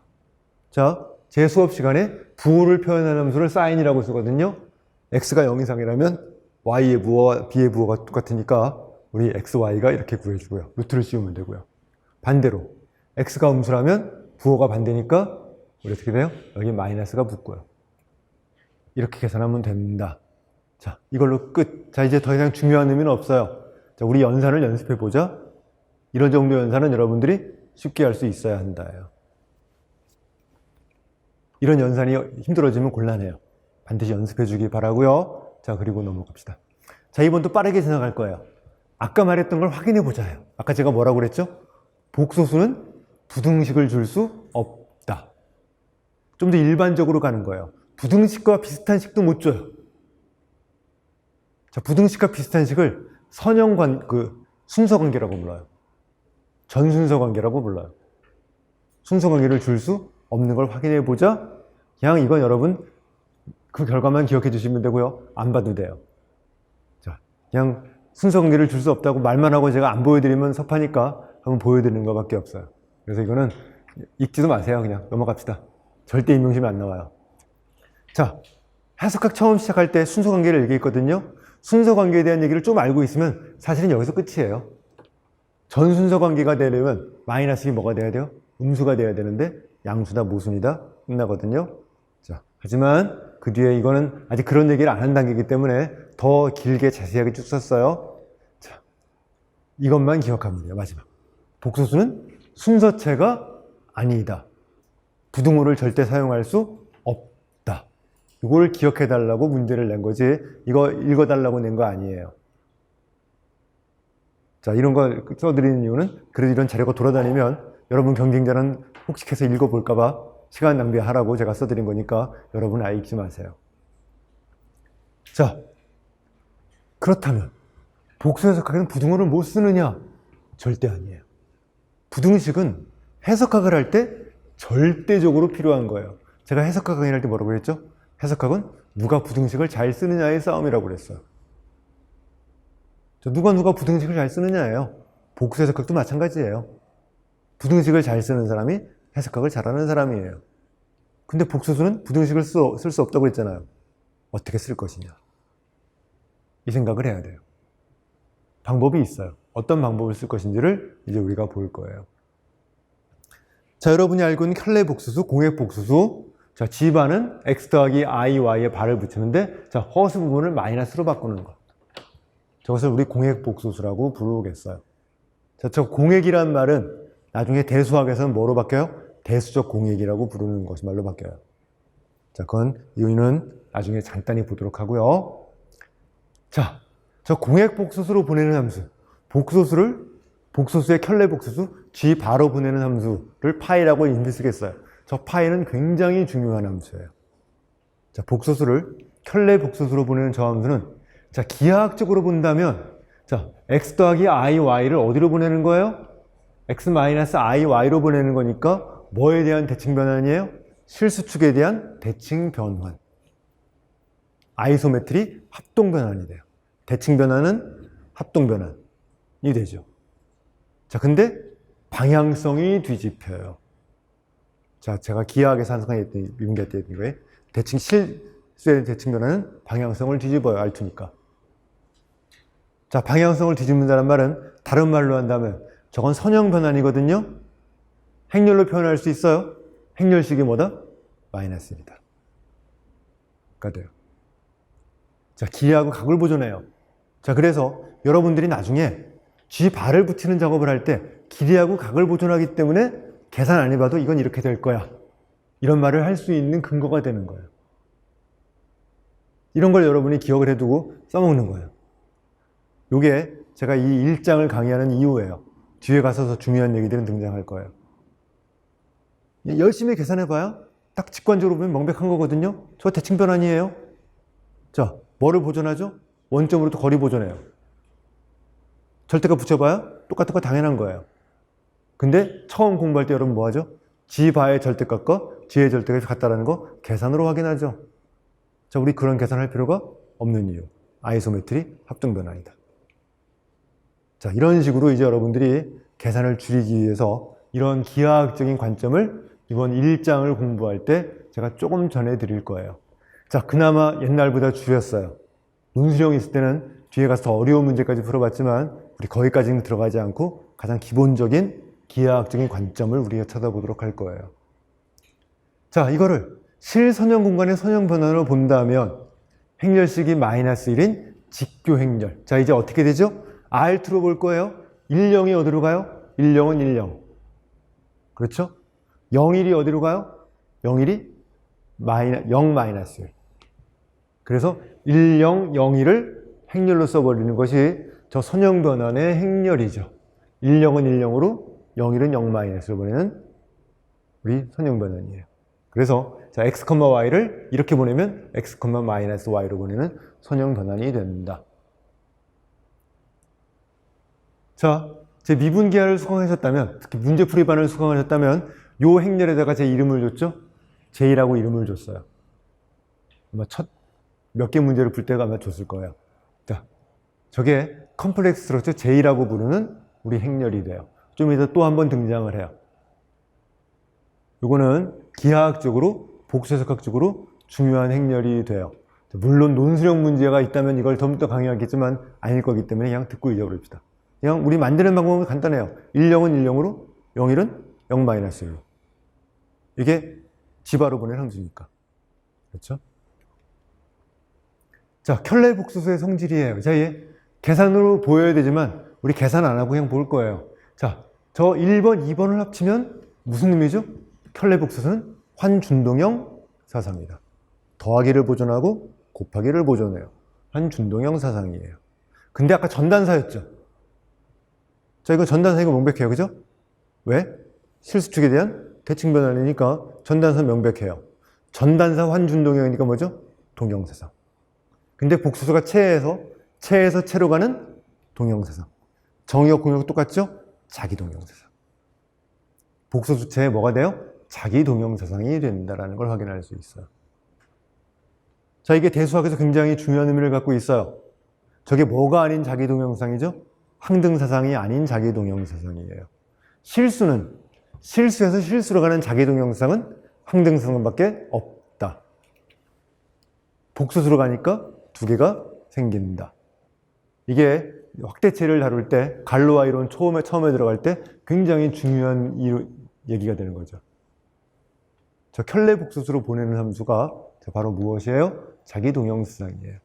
자, 제 수업 시간에 부호를 표현하는 함수를 사인이라고 쓰거든요. x가 0 이상이라면 y의 부호와 b의 부호가 똑같으니까 우리 x, y가 이렇게 구해주고요. 루트를 씌우면 되고요. 반대로 x가 음수라면 부호가 반대니까 우리 어떻게 돼요? 여기 마이너스가 붙고요. 이렇게 계산하면 됩니다. 자, 이걸로 끝. 자, 이제 더 이상 중요한 의미는 없어요. 자, 우리 연산을 연습해 보자. 이런 정도 연산은 여러분들이 쉽게 할 수 있어야 한다예요. 이런 연산이 힘들어지면 곤란해요. 반드시 연습해 주기 바라고요. 자, 그리고 넘어갑시다. 자, 이번도 빠르게 지나갈 거예요. 아까 말했던 걸 확인해 보자요. 아까 제가 뭐라고 그랬죠? 복소수는 부등식을 줄 수 없다. 좀 더 일반적으로 가는 거예요. 부등식과 비슷한 식도 못 줘요. 자, 부등식과 비슷한 식을 순서관계라고 불러요. 전순서관계라고 불러요. 순서관계를 줄 수 없는 걸 확인해 보자. 그냥 이건 여러분 그 결과만 기억해 주시면 되고요. 안 봐도 돼요. 자, 그냥 순서관계를 줄 수 없다고 말만 하고 제가 안 보여드리면 섭하니까 한번 보여드리는 것밖에 없어요. 그래서 이거는 읽지도 마세요. 그냥 넘어갑시다. 절대 임용심이 안 나와요. 자, 해석학 처음 시작할 때 순서관계를 얘기했거든요. 순서관계에 대한 얘기를 좀 알고 있으면 사실은 여기서 끝이에요. 전순서관계가 되려면 마이너스가 뭐가 돼야 돼요? 음수가 돼야 되는데 양수다 모순이다 끝나거든요. 자, 하지만 그 뒤에 이거는 아직 그런 얘기를 안 한 단계이기 때문에 더 길게 자세하게 쭉 썼어요. 자, 이것만 기억하면 돼요. 마지막. 복소수는 순서체가 아니다. 부등호를 절대 사용할 수 없다. 이걸 기억해 달라고 문제를 낸 거지 이거 읽어 달라고 낸 거 아니에요. 자, 이런 거 써드리는 이유는 그래도 이런 자료가 돌아다니면 여러분 경쟁자는 혹시해서 읽어볼까 봐 시간 낭비하라고 제가 써드린 거니까 여러분 아예 읽지 마세요. 자, 그렇다면 복수 해석학에는 부등호를 못 쓰느냐? 절대 아니에요. 부등식은 해석학을 할 때 절대적으로 필요한 거예요. 제가 해석학 강의할 때 뭐라고 그랬죠? 해석학은 누가 부등식을 잘 쓰느냐의 싸움이라고 그랬어요. 누가 부등식을 잘 쓰느냐예요. 복수 해석학도 마찬가지예요. 부등식을 잘 쓰는 사람이 해석학을 잘하는 사람이에요. 근데 복소수는 부등식을 쓸 수 없다고 했잖아요. 어떻게 쓸 것이냐. 이 생각을 해야 돼요. 방법이 있어요. 어떤 방법을 쓸 것인지를 이제 우리가 볼 거예요. 자, 여러분이 알고 있는 켤레 복소수, 공획 복소수. 자, G반은 X 더하기 I, Y에 발을 붙이는데, 자, 허수 부분을 마이너스로 바꾸는 것. 저것을 우리 공획 복소수라고 부르겠어요. 자, 저 공획이란 말은 나중에 대수학에서는 뭐로 바뀌어요? 대수적 공획이라고 부르는 것이 말로 바뀌어요. 자, 그건 이유는 나중에 간단히 보도록 하고요. 자, 저 공획 복소수로 보내는 함수. 복소수의 켤레 복소수, G 바로 보내는 함수를 파이라고 인비 쓰겠어요. 저 파이는 굉장히 중요한 함수예요. 자, 복소수를 켤레 복소수로 보내는 저 함수는, 자, 기하학적으로 본다면, 자, x 더하기 i, y를 어디로 보내는 거예요? x 마이너스 i, y로 보내는 거니까 뭐에 대한 대칭 변환이에요? 실수축에 대한 대칭 변환. 아이소메트리 합동 변환이 돼요. 대칭 변화는 합동 변환이 되죠. 자, 근데 방향성이 뒤집혀요. 자, 제가 기하학에서 항상 했던, 미분계할 때 했던 거예요. 실수의 대칭 변화는 방향성을 뒤집어요. R2니까. 자, 방향성을 뒤집는다는 말은 다른 말로 한다면 저건 선형 변환이거든요. 행렬로 표현할 수 있어요. 행렬식이 뭐다? 마이너스 1이다. 가 돼요. 자, 기하하고 각을 보존해요. 자, 그래서 여러분들이 나중에 G바를 붙이는 작업을 할 때 길이하고 각을 보존하기 때문에 계산 안 해봐도 이건 이렇게 될 거야. 이런 말을 할 수 있는 근거가 되는 거예요. 이런 걸 여러분이 기억을 해두고 써먹는 거예요. 요게 제가 이 1장을 강의하는 이유예요. 뒤에 가서 더 중요한 얘기들은 등장할 거예요. 열심히 계산해봐야 딱 직관적으로 보면 명백한 거거든요. 저 대칭 변환이에요. 자, 뭐를 보존하죠? 원점으로부터 거리 보존해요. 절대값 붙여봐야 똑같은 거 당연한 거예요. 근데 처음 공부할 때 여러분 뭐 하죠? G바의 절대값과 G의 절대값이 같다는 거 계산으로 확인하죠. 자, 우리 그런 계산할 필요가 없는 이유. 아이소메트리 합동 변환이다. 자, 이런 식으로 이제 여러분들이 계산을 줄이기 위해서 이런 기하학적인 관점을 이번 1장을 공부할 때 제가 조금 전해드릴 거예요. 자, 그나마 옛날보다 줄였어요. 논술형 있을 때는 뒤에 가서 더 어려운 문제까지 풀어봤지만 우리 거기까지는 들어가지 않고 가장 기본적인 기하학적인 관점을 우리가 찾아보도록 할 거예요. 자, 이거를 실선형 공간의 선형 변환으로 본다면 행렬식이 마이너스 1인 직교 행렬. 자, 이제 어떻게 되죠? R2로 볼 거예요. 10이 어디로 가요? 10은 10. 그렇죠? 01이 어디로 가요? 01이 0 마이너스 1. 그래서 10, 01을 행렬로 써버리는 것이 저 선형 변환의 행렬이죠. 10은 10으로 01은 0 마이너스로 보내는 우리 선형 변환이에요. 그래서 자, x, y를 이렇게 보내면 x, 마이너스 y로 보내는 선형 변환이 된다. 자, 제 미분기하를 수강하셨다면, 특히 문제풀이반을 수강하셨다면 요 행렬에다가 제 이름을 줬죠? J라고 이름을 줬어요. 아마 몇 개 문제를 풀 때가 아마 줬을 거예요. 자, 저게 컴플렉스 스트럭처 J라고 부르는 우리 행렬이 돼요. 좀 이따 또 한 번 등장을 해요. 요거는 기하학적으로, 복수해석학적으로 중요한 행렬이 돼요. 물론 논술형 문제가 있다면 이걸 좀 더 강의하겠지만 아닐 거기 때문에 그냥 듣고 잊어버립시다. 그냥 우리 만드는 방법은 간단해요. 10은 10으로, 01은 0-1로. 이게 G바로 보낸 함수니까. 그렇죠? 자, 켤레 복소수의 성질이에요. 자, 얘 계산으로 보여야 되지만 우리 계산 안 하고 그냥 볼 거예요. 자, 저 1번, 2번을 합치면 무슨 의미죠? 켤레 복소수는 환준동형 사상이다. 더하기를 보존하고 곱하기를 보존해요. 환준동형 사상이에요. 근데 아까 전단사였죠? 자, 이거 전단사 이거 명백해요. 그죠? 왜? 실수축에 대한 대칭 변환이니까 전단사 명백해요. 전단사 환준동형이니까 뭐죠? 동형사상. 근데 복소수가 체에서 체로 가는 동형사상. 정의역 공역 똑같죠? 자기동형사상. 복소수체에 뭐가 돼요? 자기동형사상이 된다는 걸 확인할 수 있어요. 자, 이게 대수학에서 굉장히 중요한 의미를 갖고 있어요. 저게 뭐가 아닌 자기동형사상이죠? 항등사상이 아닌 자기동형사상이에요. 실수에서 실수로 가는 자기동형사상은 항등사상밖에 없다. 복소수로 가니까 두 개가 생긴다. 이게 확대체를 다룰 때 갈로아 이론 처음에 들어갈 때 굉장히 중요한 얘기가 되는 거죠. 저 켤레 복소수로 보내는 함수가 바로 무엇이에요? 자기동형사상이에요.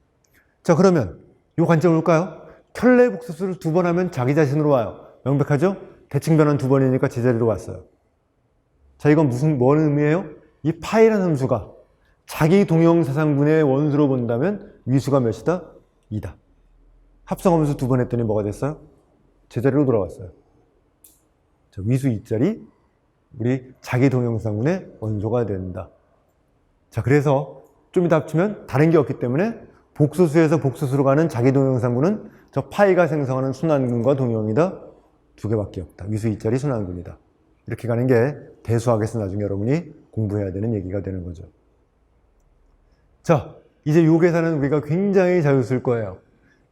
자, 그러면 이 관점을 볼까요? 켤레 복소수를 2번 하면 자기 자신으로 와요. 명백하죠? 대칭 변환 2번이니까 제자리로 왔어요. 자, 이건 뭔 의미예요? 이 파이라는 함수가 자기동형사상분의 원수로 본다면 위수가 몇이다? 2다. 합성함수 2번 했더니 뭐가 됐어요? 제자리로 돌아왔어요. 자, 위수 2짜리 우리 자기동형사상분의 원소가 된다. 자, 그래서 좀 이따 합치면 다른 게 없기 때문에 복소수에서 복소수로 가는 자기동형상분은 저 파이가 생성하는 순환근과 동형이다. 2개밖에 없다. 위수 2짜리 순환근이다. 이렇게 가는 게 대수학에서 나중에 여러분이 공부해야 되는 얘기가 되는 거죠. 자, 이제 요 계산은 우리가 굉장히 자주 쓸 거예요.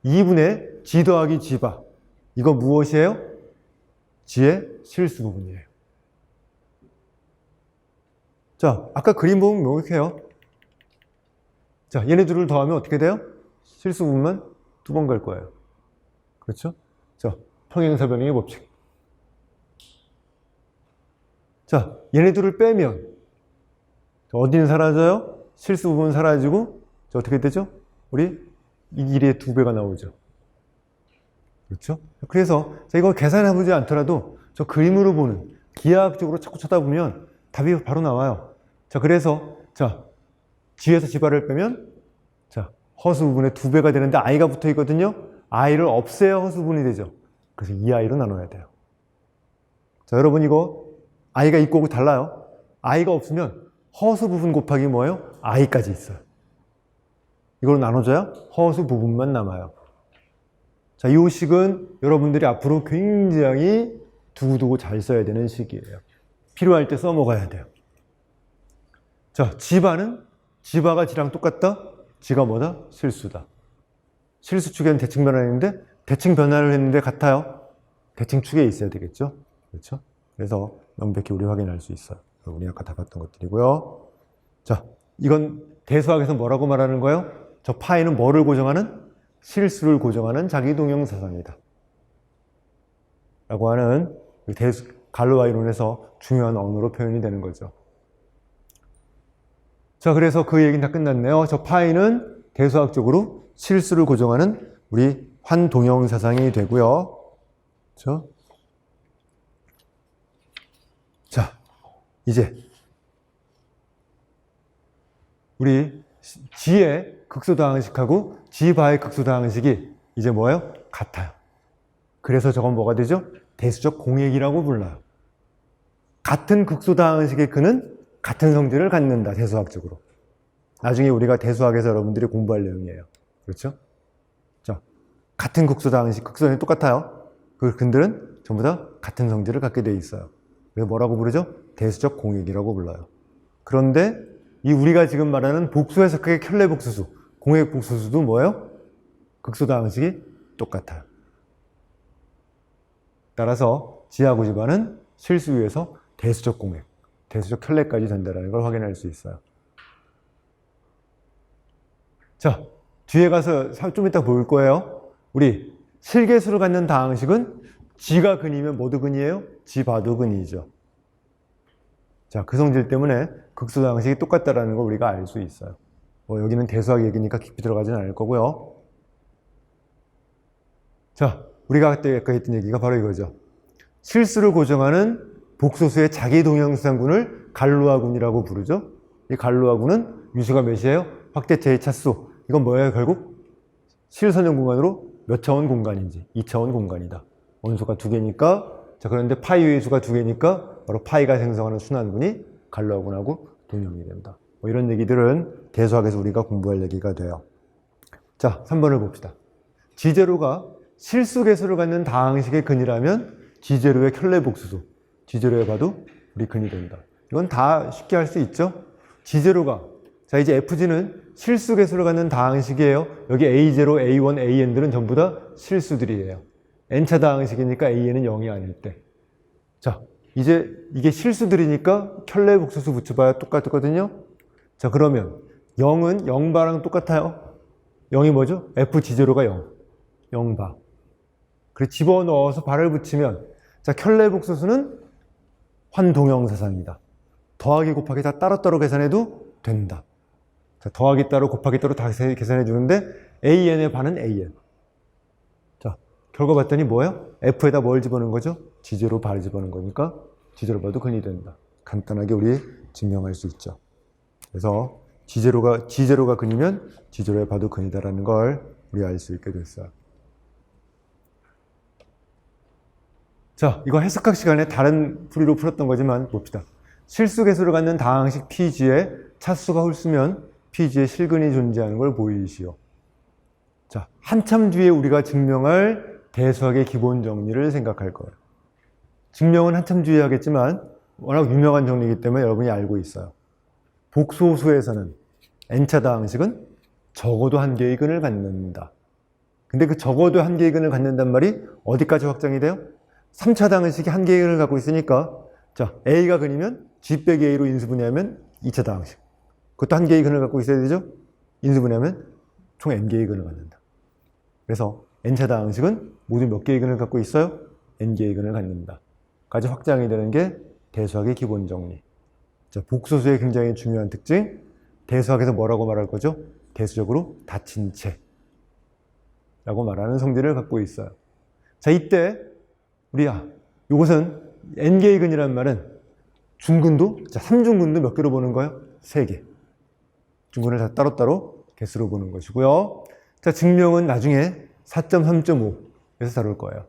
2분의 G 더하기 G바. 이거 무엇이에요? G의 실수 부분이에요. 자, 아까 그림 보면 명확해요. 자, 얘네 둘을 더하면 어떻게 돼요? 실수 부분만 2번 갈 거예요. 그렇죠? 자, 평행사 변형의 법칙. 자, 얘네 둘을 빼면 어디는 사라져요? 실수 부분 사라지고 어떻게 되죠? 우리 이 길이의 2배가 나오죠. 그렇죠? 그래서 이거 계산해보지 않더라도 저 그림으로 보는 기하학적으로 자꾸 쳐다보면 답이 바로 나와요. 자, 그래서 G에서 G바를 빼면 허수 부분의 2배가 되는데 I가 붙어 있거든요. I를 없애야 허수 부분이 되죠. 그래서 2I로 나눠야 돼요. 자, 여러분 이거 I가 있고 오고 달라요. I가 없으면 허수 부분 곱하기 뭐예요? I까지 있어요. 이걸 나눠줘야 허수 부분만 남아요. 자, 이 식은 여러분들이 앞으로 굉장히 두고두고 잘 써야 되는 식이에요. 필요할 때 써먹어야 돼요. 자, G바는 G바가 G랑 똑같다? G가 뭐다? 실수다. 실수축에는 대칭 변환이 있는데 대칭 변환을 했는데 같아요? 대칭축에 있어야 되겠죠? 그렇죠? 그래서 명백히 우리 확인할 수 있어요. 우리 아까 다 봤던 것들이고요. 자, 이건 대수학에서 뭐라고 말하는 거예요? 저 파이는 뭐를 고정하는? 실수를 고정하는 자기동형사상이다. 라고 하는 갈로와 이론에서 중요한 언어로 표현이 되는 거죠. 자, 그래서 그 얘기는 다 끝났네요. 저 파이는 대수학적으로 실수를 고정하는 우리 환동형사상이 되고요. 그렇죠? 자, 이제 우리 G의 극소다항식하고 G바의 극소다항식이 이제 뭐예요? 같아요. 그래서 저건 뭐가 되죠? 대수적 공액이라고 불러요. 같은 극소다항식의 근은 같은 성질을 갖는다, 대수학적으로. 나중에 우리가 대수학에서 여러분들이 공부할 내용이에요. 그렇죠? 자, 같은 극소다항식, 극소는 똑같아요. 그 근들은 전부 다 같은 성질을 갖게 돼 있어요. 그래서 뭐라고 부르죠? 대수적 공액이라고 불러요. 그런데 이 우리가 지금 말하는 복수 해석학의 켤레 복수수, 공액 복수수도 뭐예요? 극소다항식이 똑같아요. 따라서 G하고 G바는 실수위에서 대수적 공액, 대수적 켤레까지 된다는 걸 확인할 수 있어요. 자, 뒤에 가서 좀 이따 볼 거예요. 우리 실계수를 갖는 다항식은 G가 근이면 뭐도 근이에요? G바도 근이죠. 자, 그 성질 때문에 극소다항식이 똑같다는 걸 우리가 알 수 있어요. 여기는 대수학 얘기니까 깊이 들어가지는 않을 거고요. 자, 우리가 그때 아까 했던 얘기가 바로 이거죠. 실수를 고정하는 복소수의 자기동형수상군을 갈로아군이라고 부르죠. 이 갈로아군은 유수가 몇이에요? 확대체의 차수. 이건 뭐예요, 결국? 실선형 공간으로 몇 차원 공간인지 2차원 공간이다. 원소가 2개니까, 자, 그런데 파이의 수가 2개니까 바로 파이가 생성하는 순환군이 갈로아군하고 동형이 된다. 이런 얘기들은 대수학에서 우리가 공부할 얘기가 돼요. 자, 3번을 봅시다. G제로가 실수계수를 갖는 다항식의 근이라면 G제로의 켤레 복수수, G제로에 봐도 우리 근이 된다. 이건 다 쉽게 할 수 있죠? G제로가, 자, 이제 FG는 실수계수를 갖는 다항식이에요. 여기 A0, A1, AN들은 전부 다 실수들이에요. N차 다항식이니까 AN은 0이 아닐 때. 자, 이제 이게 실수들이니까 켤레 복수수 붙여봐야 똑같거든요. 자, 그러면 0은 0바랑 똑같아요. 0이 뭐죠? FG0가 0. 0바. 그리고 집어넣어서 바를 붙이면, 자, 켤레 복수수는 환동형사상이다. 더하기 곱하기 다 따로따로 계산해도 된다. 자, 더하기 따로 곱하기 따로 다 계산해 주는데 AN의 반은 AN. 자, 결과 봤더니 뭐예요? F에다 뭘 집어넣은 거죠? G제로 바를 집어넣은 거니까 G제로 봐도 근이 된다. 간단하게 우리 증명할 수 있죠. 그래서 G제로가 근이면 G제로에 봐도 근이다라는 걸 우리 알 수 있게 됐어요. 자, 이거 해석학 시간에 다른 풀이로 풀었던 거지만 봅시다. 실수계수를 갖는 다항식 PG에 차수가 홀수면 PG에 실근이 존재하는 걸 보이시오. 자, 한참 뒤에 우리가 증명할 대수학의 기본 정리를 생각할 거예요. 증명은 한참 뒤에 하겠지만 워낙 유명한 정리이기 때문에 여러분이 알고 있어요. 복소수에서는 N차 다항식은 적어도 한 개의 근을 갖는다. 근데 그 적어도 한 개의 근을 갖는단 말이 어디까지 확장이 돼요? 3차 다항식이 한 개의 근을 갖고 있으니까 자, A가 근이면 G 빼기 A로 인수분해하면 2차 다항식. 그것도 한 개의 근을 갖고 있어야 되죠? 인수분해하면 총 N개의 근을 갖는다. 그래서 N차 다항식은 모두 몇 개의 근을 갖고 있어요? N개의 근을 갖는다. 까지 확장이 되는 게 대수학의 기본 정리. 자, 복소수의 굉장히 중요한 특징. 대수학에서 뭐라고 말할 거죠? 대수적으로 닫힌 체. 라고 말하는 성질을 갖고 있어요. 자, 이때 이것은 N개의 근이라는 말은 중근도, 자, 3중근도 몇 개로 보는 거예요? 3개. 중근을 다 따로따로 개수로 보는 것이고요. 자, 증명은 나중에 4.3.5에서 다룰 거예요.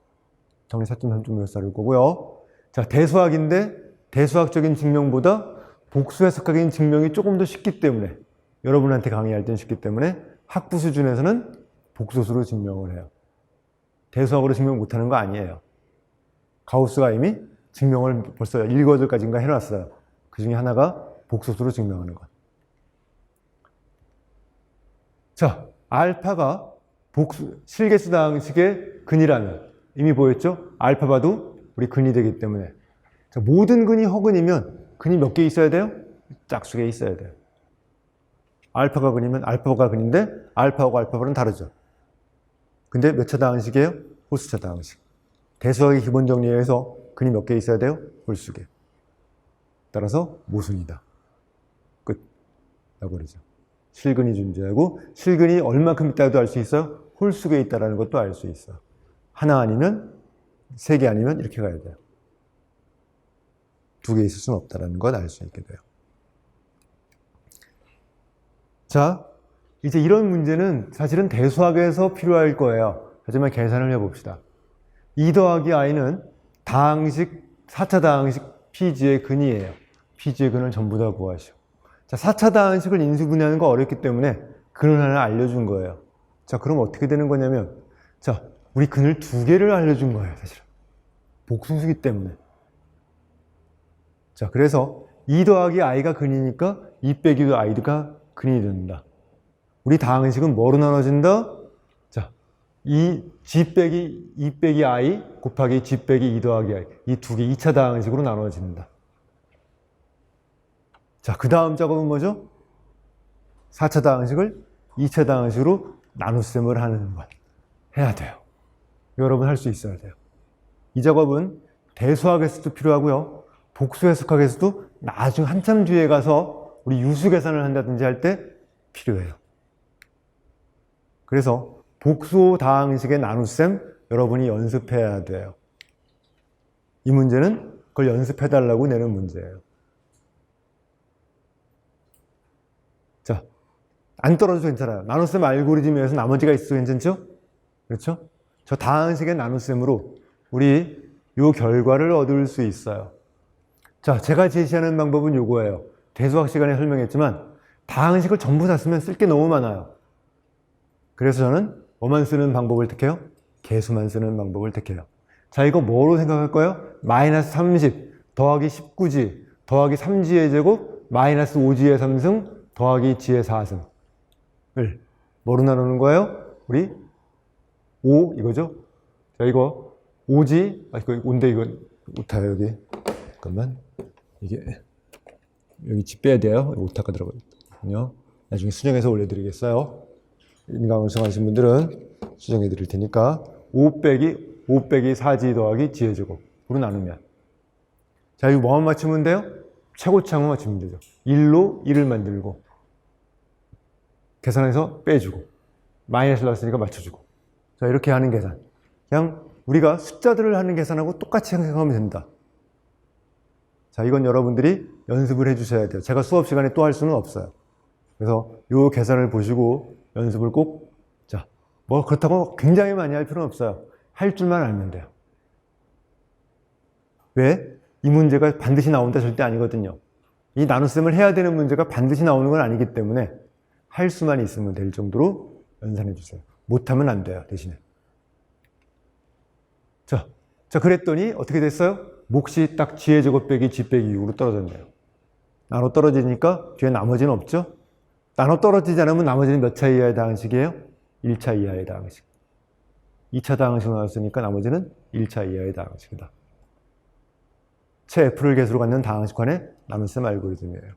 정리 4.3.5에서 다룰 거고요. 자, 대수학인데 대수학적인 증명보다 복수 해석학인 증명이 조금 더 쉽기 때문에 여러분한테 강의할 때는 쉽기 때문에 학부 수준에서는 복소수로 증명을 해요. 대수학으로 증명 못하는 거 아니에요. 가우스가 이미 증명을 벌써 1거절까지인가 해놨어요. 그 중에 하나가 복소수로 증명하는 것. 자, 알파가 실개수 다항식의 근이라면 이미 보였죠? 알파 봐도 우리 근이 되기 때문에 자, 모든 근이 허근이면 근이 몇 개 있어야 돼요? 짝수개 있어야 돼요. 알파가 근이면 알파가 근인데 알파하고 알파는 다르죠. 근데 몇 차 다항식이에요? 홀수차 다항식. 대수학의 기본 정리에서 근이 몇 개 있어야 돼요? 홀수개. 따라서 모순이다. 끝. 라고 그러죠. 실근이 존재하고 실근이 얼마큼 있다도 알 수 있어요? 홀수개에 있다는 것도 알 수 있어요. 하나 아니면 3개 아니면 이렇게 가야 돼요. 2개 있을 수는 없다는 걸 알 수 있게 돼요. 자, 이제 이런 문제는 사실은 대수학에서 필요할 거예요. 하지만 계산을 해봅시다. 2 더하기 i는 다항식, 4차 다항식 PG의 근이에요. PG의 근을 전부 다 구하시오. 자, 4차 다항식을 인수분해하는 거 어렵기 때문에 근을 하나 알려준 거예요. 자, 그럼 어떻게 되는 거냐면, 자, 우리 근을 2개를 알려준 거예요, 사실은. 복소수기 때문에. 자, 그래서 2 더하기 i가 근이니까 2 빼기도 i가 근이 된다. 우리 다항식은 뭐로 나눠진다? 자, G 빼기 2 빼기 i 곱하기 G 빼기 2 더하기 i. 이 2개 2차 다항식으로 나눠진다. 자, 그 다음 작업은 뭐죠? 4차 다항식을 2차 다항식으로 나눗셈을 하는 것. 해야 돼요. 여러분 할 수 있어야 돼요. 이 작업은 대수학에서도 필요하고요. 복수 해석학에서도 나중 한참 뒤에 가서 우리 유수 계산을 한다든지 할 때 필요해요. 그래서 복수 다항식의 나눗셈 여러분이 연습해야 돼요. 이 문제는 그걸 연습해달라고 내는 문제예요. 자, 안 떨어져도 괜찮아요. 나눗셈 알고리즘에서 나머지가 있어도 괜찮죠? 그렇죠? 저 다항식의 나눗셈으로 우리 요 결과를 얻을 수 있어요. 자, 제가 제시하는 방법은 요거예요. 대수학 시간에 설명했지만 다항식을 전부 다 쓰면 쓸 게 너무 많아요. 그래서 저는 뭐만 쓰는 방법을 택해요? 개수만 쓰는 방법을 택해요. 자, 이거 뭐로 생각할 거예요? 마이너스 30 더하기 19g 더하기 3g의 제곱 마이너스 5g의 3승 더하기 g의 4승을 뭐로 나누는 거예요? 우리 5 이거죠? 자, 이거 5g 이거 5인데 이거 오타요 여기. 잠깐만. 이게 여기 g 빼야 돼요. 오타가 들어가거든요. 나중에 수정해서 올려드리겠어요. 인강을 수강하신 분들은 수정해 드릴 테니까 5 빼기 4g 더하기 g의 제곱으로 나누면 자, 이거 뭐만 맞추면 돼요? 최고차만 맞추면 되죠. 1로 1을 만들고 계산해서 빼주고 마이너스를 넣었으니까 맞춰주고 자, 이렇게 하는 계산. 그냥 우리가 숫자들을 하는 계산하고 똑같이 생각하면 된다. 자, 이건 여러분들이 연습을 해주셔야 돼요. 제가 수업 시간에 또 할 수는 없어요. 그래서 이 계산을 보시고 연습을 꼭, 자, 뭐 그렇다고 굉장히 많이 할 필요는 없어요. 할 줄만 알면 돼요. 왜? 이 문제가 반드시 나온다 절대 아니거든요. 이 나눗셈을 해야 되는 문제가 반드시 나오는 건 아니기 때문에 할 수만 있으면 될 정도로 연산해 주세요. 못하면 안 돼요, 대신에. 자, 그랬더니 어떻게 됐어요? 몫이 딱 g의 제곱 빼기 g 빼기 6으로 떨어졌네요. 나눠 떨어지니까 뒤에 나머지는 없죠? 나눠 떨어지지 않으면 나머지는 몇 차 이하의 다항식이에요? 1차 이하의 다항식. 2차 다항식 나왔으니까 나머지는 1차 이하의 다항식이다. 채 F를 개수로 갖는 다항식환의 나눗셈 알고리즘이에요.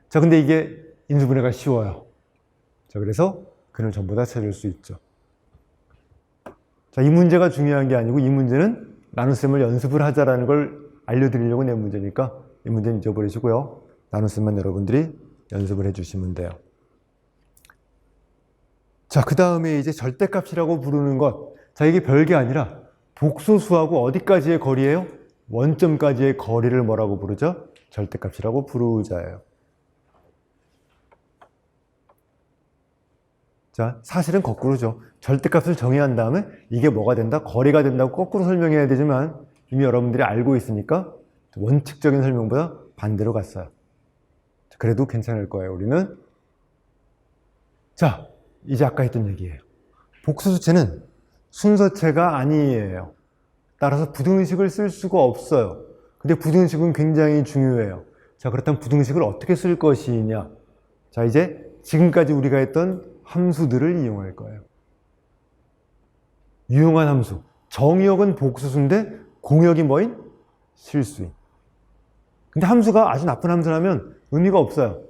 자, 근데 이게 인수분해가 쉬워요. 자, 그래서 근을 전부 다 찾을 수 있죠. 자, 이 문제가 중요한 게 아니고 이 문제는 나눗셈을 연습을 하자라는 걸 알려드리려고 낸 문제니까 이 문제는 잊어버리시고요. 나눗셈만 여러분들이 연습을 해주시면 돼요. 자, 그 다음에 이제 절대값이라고 부르는 것. 자, 이게 별게 아니라 복소수하고 어디까지의 거리예요? 원점까지의 거리를 뭐라고 부르죠? 절대값이라고 부르자예요. 자, 사실은 거꾸로죠. 절대값을 정의한 다음에 이게 뭐가 된다? 거리가 된다고 거꾸로 설명해야 되지만 이미 여러분들이 알고 있으니까 원칙적인 설명보다 반대로 갔어요. 그래도 괜찮을 거예요, 우리는. 자, 이제 아까 했던 얘기예요. 복소수체는 순서체가 아니에요. 따라서 부등식을 쓸 수가 없어요. 근데 부등식은 굉장히 중요해요. 자, 그렇다면 부등식을 어떻게 쓸 것이냐? 자, 이제 지금까지 우리가 했던 함수들을 이용할 거예요. 유용한 함수. 정의역은 복소수인데 공역이 뭐인? 실수인. 근데 함수가 아주 나쁜 함수라면 의미가 없어요.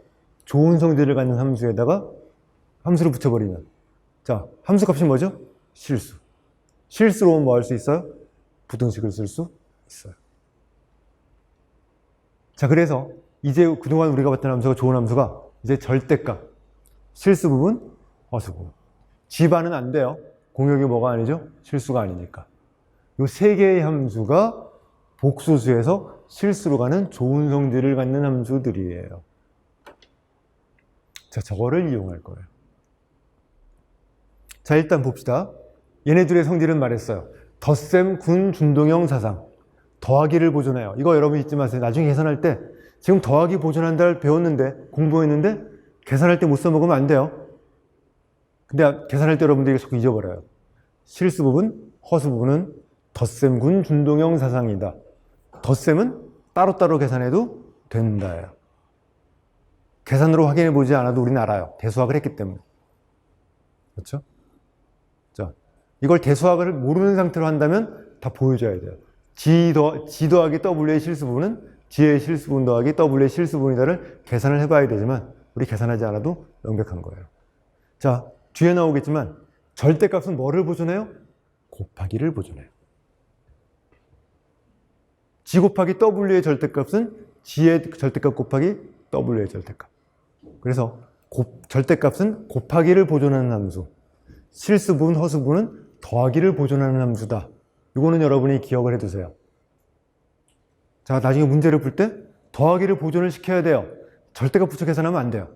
좋은 성질을 갖는 함수에다가 함수를 붙여버리면. 자, 함수 값이 뭐죠? 실수. 실수로 뭐 할 수 있어요? 부등식을 쓸 수 있어요. 자, 그래서 이제 그동안 우리가 봤던 함수가 좋은 함수가 이제 절대값, 실수 부분, 허수 부분. 지반은 안 돼요. 공역이 뭐가 아니죠? 실수가 아니니까. 이 세 개의 함수가 복소수에서 실수로 가는 좋은 성질을 갖는 함수들이에요. 자, 저거를 이용할 거예요. 자, 일단 봅시다. 얘네들의 성질은 말했어요. 덧셈, 군, 준동형, 사상. 더하기를 보존해요. 이거 여러분 잊지 마세요. 나중에 계산할 때 지금 더하기 보존한다를 배웠는데, 공부했는데 계산할 때 못 써먹으면 안 돼요. 근데 계산할 때 여러분들이 자꾸 잊어버려요. 실수 부분, 허수 부분은 덧셈, 군, 준동형, 사상이다. 덧셈은 따로따로 계산해도 된다예요. 계산으로 확인해 보지 않아도 우리는 알아요. 대수학을 했기 때문에. 그렇죠? 자, 이걸 대수학을 모르는 상태로 한다면 다 보여줘야 돼요. G 더하기 W의 실수 부분은 G의 실수 부분 더하기 W의 실수 부분이다를 계산을 해봐야 되지만 우리 계산하지 않아도 명백한 거예요. 자, 뒤에 나오겠지만 절대값은 뭐를 보존해요? 곱하기를 보존해요. G 곱하기 W의 절대값은 G의 절대값 곱하기 W의 절대값. 그래서 절대값은 곱하기를 보존하는 함수. 실수 부분, 허수 부분은 더하기를 보존하는 함수다. 이거는 여러분이 기억을 해두세요. 자, 나중에 문제를 풀 때 더하기를 보존을 시켜야 돼요. 절대값 붙여 계산하면 안 돼요.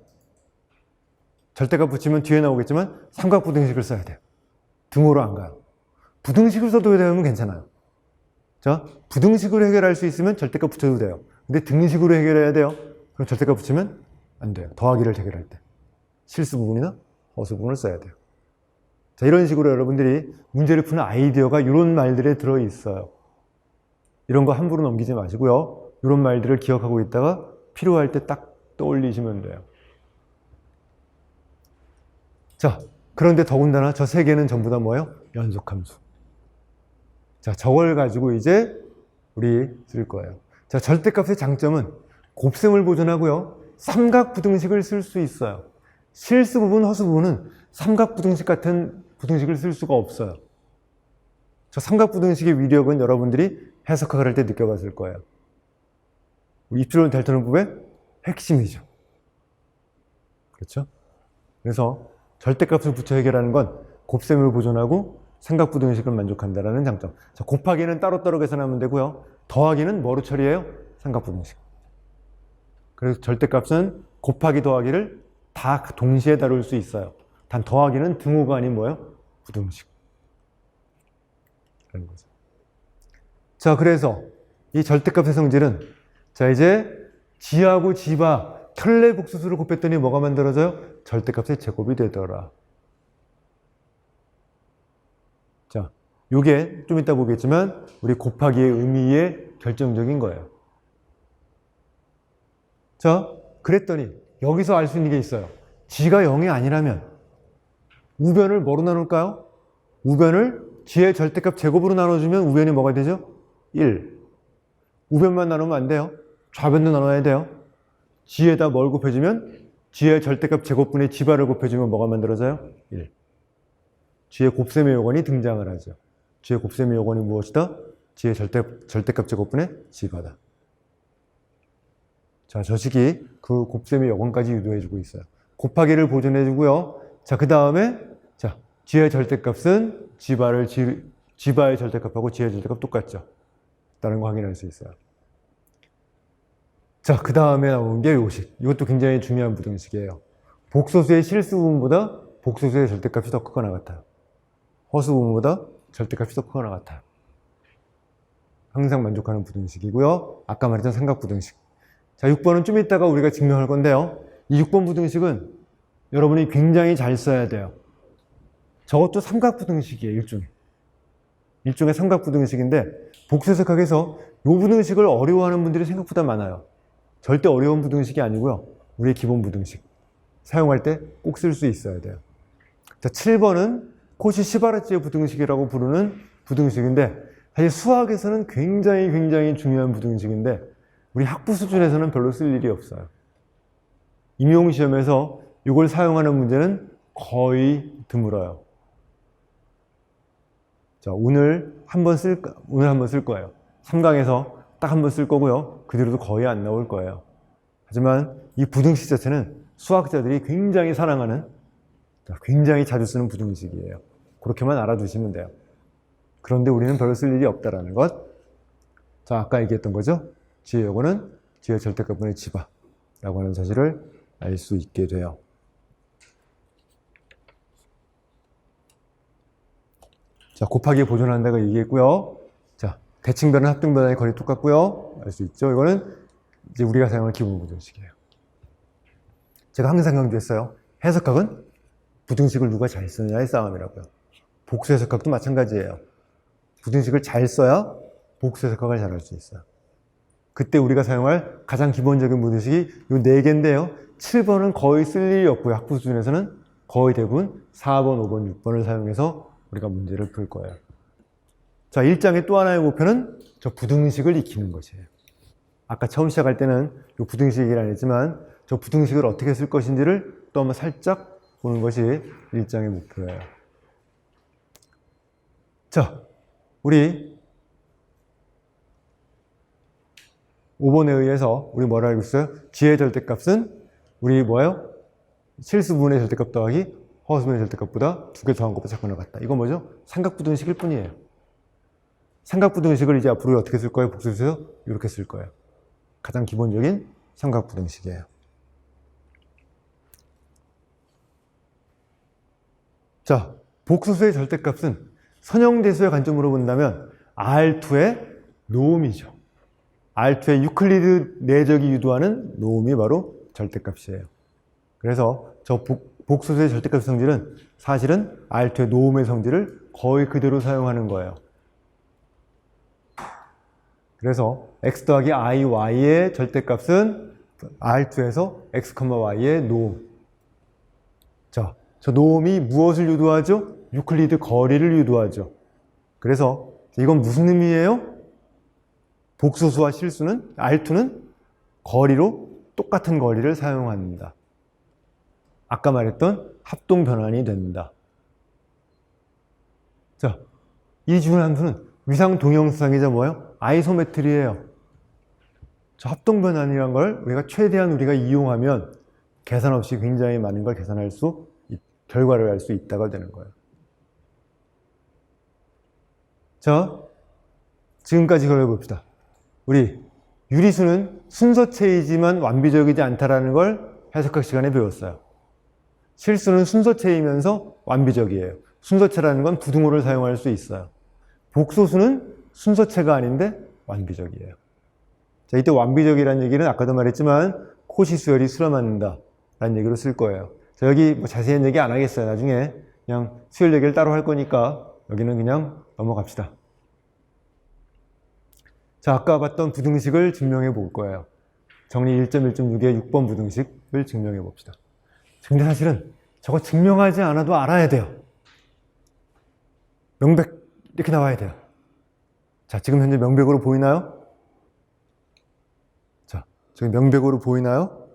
절대값 붙이면 뒤에 나오겠지만 삼각부등식을 써야 돼요. 등호로 안 가요. 부등식을 써도 되면 괜찮아요. 자, 부등식으로 해결할 수 있으면 절대값 붙여도 돼요. 근데 등식으로 해결해야 돼요. 그럼 절대값 붙이면 안 돼요. 더하기를 해결할 때. 실수 부분이나 허수 부분을 써야 돼요. 자, 이런 식으로 여러분들이 문제를 푸는 아이디어가 이런 말들에 들어있어요. 이런 거 함부로 넘기지 마시고요. 이런 말들을 기억하고 있다가 필요할 때 딱 떠올리시면 돼요. 자, 그런데 더군다나 저 세 개는 전부 다 뭐예요? 연속함수. 자, 저걸 가지고 이제 우리 쓸 거예요. 자, 절대값의 장점은 곱셈을 보존하고요. 삼각부등식을 쓸 수 있어요. 실수 부분, 허수 부분은 삼각부등식 같은 부등식을 쓸 수가 없어요. 저 삼각부등식의 위력은 여러분들이 해석학을 할 때 느껴봤을 거예요. 우리 입술론 델타론법의 핵심이죠. 그렇죠? 그래서 절대값을 붙여 해결하는 건 곱셈을 보존하고 삼각부등식을 만족한다는 장점. 자, 곱하기는 따로따로 계산하면 되고요. 더하기는 뭐로 처리해요? 삼각부등식. 그래서 절대값은 곱하기 더하기를 다 동시에 다룰 수 있어요. 단 더하기는 등호가 아닌 뭐예요? 부등식. 그런 거죠. 자, 그래서 이 절대값의 성질은 자, 이제 G하고 G바 켤레 복소수를 곱했더니 뭐가 만들어져요? 절대값의 제곱이 되더라. 자, 요게 좀 이따 보겠지만 우리 곱하기의 의미의 결정적인 거예요. 자, 그랬더니 여기서 알 수 있는 게 있어요. G가 0이 아니라면 우변을 뭐로 나눌까요? 우변을 지의 절대값 제곱으로 나눠주면 우변이 뭐가 되죠? 1. 우변만 나누면 안 돼요. 좌변도 나눠야 돼요. 지에다 뭘 곱해주면 지의 절대값 제곱분의 지바를 곱해주면 뭐가 만들어져요? 1. 지의 곱셈의 요건이 등장을 하죠. 지의 곱셈의 요건이 무엇이다? 지의 절대값 제곱분의 지바다. 자, 저 식이 그 곱셈의 요건까지 유도해주고 있어요. 곱하기를 보존해주고요. 자, 그 다음에 자, 지의 절대값은 지바의 절대값하고 지의 절대값 똑같죠. 다른 거 확인할 수 있어요. 자, 그 다음에 나오는 게 요식. 이것도 굉장히 중요한 부등식이에요. 복소수의 실수 부분보다 복소수의 절대값이 더 크거나 같아요. 허수 부분보다 절대값이 더 크거나 같아요. 항상 만족하는 부등식이고요. 아까 말했던 삼각부등식. 자, 6번은 좀 이따가 우리가 증명할 건데요. 이 6번 부등식은 여러분이 굉장히 잘 써야 돼요. 저것도 삼각부등식이에요, 일종의 삼각부등식인데, 복수색학에서 이 부등식을 어려워하는 분들이 생각보다 많아요. 절대 어려운 부등식이 아니고요. 우리의 기본 부등식. 사용할 때 꼭 쓸 수 있어야 돼요. 자, 7번은 코시-시바르치의 부등식이라고 부르는 부등식인데, 사실 수학에서는 굉장히 중요한 부등식인데, 우리 학부 수준에서는 별로 쓸 일이 없어요. 임용시험에서 이걸 사용하는 문제는 거의 드물어요. 자, 오늘 한번 쓸 거예요. 3강에서 딱 한 번 쓸 거고요. 그 뒤로도 거의 안 나올 거예요. 하지만 이 부등식 자체는 수학자들이 굉장히 사랑하는, 굉장히 자주 쓰는 부등식이에요. 그렇게만 알아두시면 돼요. 그런데 우리는 별로 쓸 일이 없다라는 것. 자, 아까 얘기했던 거죠. 지의 요거는 지의 절대값분의 지바라고 하는 사실을 알 수 있게 돼요. 자, 곱하기 보존한다고 얘기했고요. 자, 대칭변은 합등변의 거리 똑같고요. 알 수 있죠. 이거는 이제 우리가 사용하는 기본 부등식이에요. 제가 항상 강조했어요. 해석학은 부등식을 누가 잘 쓰느냐의 싸움이라고요. 복수 해석학도 마찬가지예요. 부등식을 잘 써야 복수 해석학을 잘 할 수 있어요. 그때 우리가 사용할 가장 기본적인 부등식이 이 4개인데요. 7번은 거의 쓸 일이 없고요. 학부 수준에서는 거의 대부분 4번, 5번, 6번을 사용해서 우리가 문제를 풀 거예요. 자, 1장의 또 하나의 목표는 저 부등식을 익히는 것이에요. 아까 처음 시작할 때는 이 부등식 얘기를 안 했지만 저 부등식을 어떻게 쓸 것인지를 또 한번 살짝 보는 것이 1장의 목표예요. 자, 우리 5번에 의해서 우리 뭐라 알고 있어요? 지의 절대값은 우리 뭐예요? 실수분의 절대값 더하기 허수분의 절대값보다 2개 더한 것보다 작거나 같다. 이건 뭐죠? 삼각부등식일 뿐이에요. 삼각부등식을 이제 앞으로 어떻게 쓸 거예요? 복수해서 이렇게 쓸 거예요. 가장 기본적인 삼각부등식이에요. 자, 복소수의 절대값은 선형대수의 관점으로 본다면 R2의 노음이죠. R2의 유클리드 내적이 유도하는 노음이 바로 절대값이에요. 그래서 저 복소수의 절대값 성질은 사실은 R2의 노음의 성질을 거의 그대로 사용하는 거예요. 그래서 x 더하기 iy의 절대값은 R2에서 x, y의 노음. 자, 저 노음이 무엇을 유도하죠? 유클리드 거리를 유도하죠. 그래서 이건 무슨 의미예요? 복소수와 실수는 R2는 거리로 똑같은 거리를 사용합니다. 아까 말했던 합동 변환이 된다. 자, 이 중요한 함수는 위상 동형수상이자 뭐예요? 아이소메트리예요. 저 합동 변환이란 걸 최대한 우리가 이용하면 계산 없이 굉장히 많은 걸 계산할 수, 결과를 알 수 있다가 되는 거예요. 자, 지금까지 걸어봅시다. 우리 유리수는 순서체이지만 완비적이지 않다라는 걸 해석학 시간에 배웠어요. 실수는 순서체이면서 완비적이에요. 순서체라는 건 부등호를 사용할 수 있어요. 복소수는 순서체가 아닌데 완비적이에요. 자, 이때 완비적이라는 얘기는 아까도 말했지만 코시수열이 수렴한다 라는 얘기로 쓸 거예요. 자, 여기 뭐 자세한 얘기 안 하겠어요. 나중에 그냥 수열 얘기를 따로 할 거니까 여기는 그냥 넘어갑시다. 자, 아까 봤던 부등식을 증명해 볼 거예요. 정리 1.1.6의 6번 부등식을 증명해 봅시다. 근데 사실은 저거 증명하지 않아도 알아야 돼요. 이렇게 나와야 돼요. 자, 지금 현재 명백으로 보이나요? 자, 저기 명백으로 보이나요?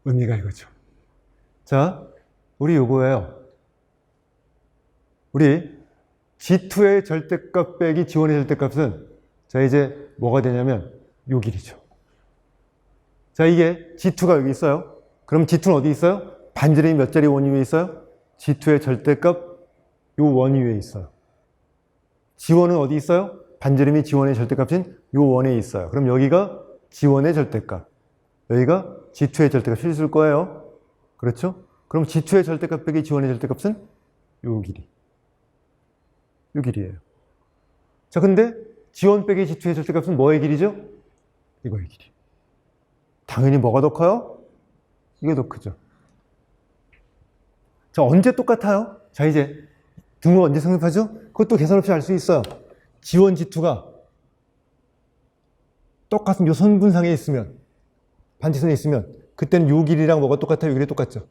의미가 이거죠. 자, 우리 요거예요. 우리 G2의 절대값 빼기 G1의 절대값은 자, 이제 뭐가 되냐면 요 길이죠. 자, 이게 G2가 여기 있어요. 그럼 G2는 어디 있어요? 반지름이 몇 자리 원 위에 있어요? G2의 절대값 요 원 위에 있어요. G1은 어디 있어요? 반지름이 G1의 절대값인 요 원에 있어요. 그럼 여기가 G1의 절대값, 여기가 G2의 절대값이 있을 거예요. 그렇죠? 그럼 G2의 절대값 빼기 G1의 절대값은 요 길이. 요 길이에요. 자, 근데 G1 빼기 G2의 절대값은 뭐의 길이죠? 이거의 길이. 당연히 뭐가 더 커요? 이게 더 크죠. 자, 언제 똑같아요? 자, 이제 등호 언제 성립하죠? 그것도 계산 없이 알 수 있어요. G1, G2가 똑같은 요 선분상에 있으면, 반지선에 있으면, 그때는 요 길이랑 뭐가 똑같아요? 요 길이 똑같죠.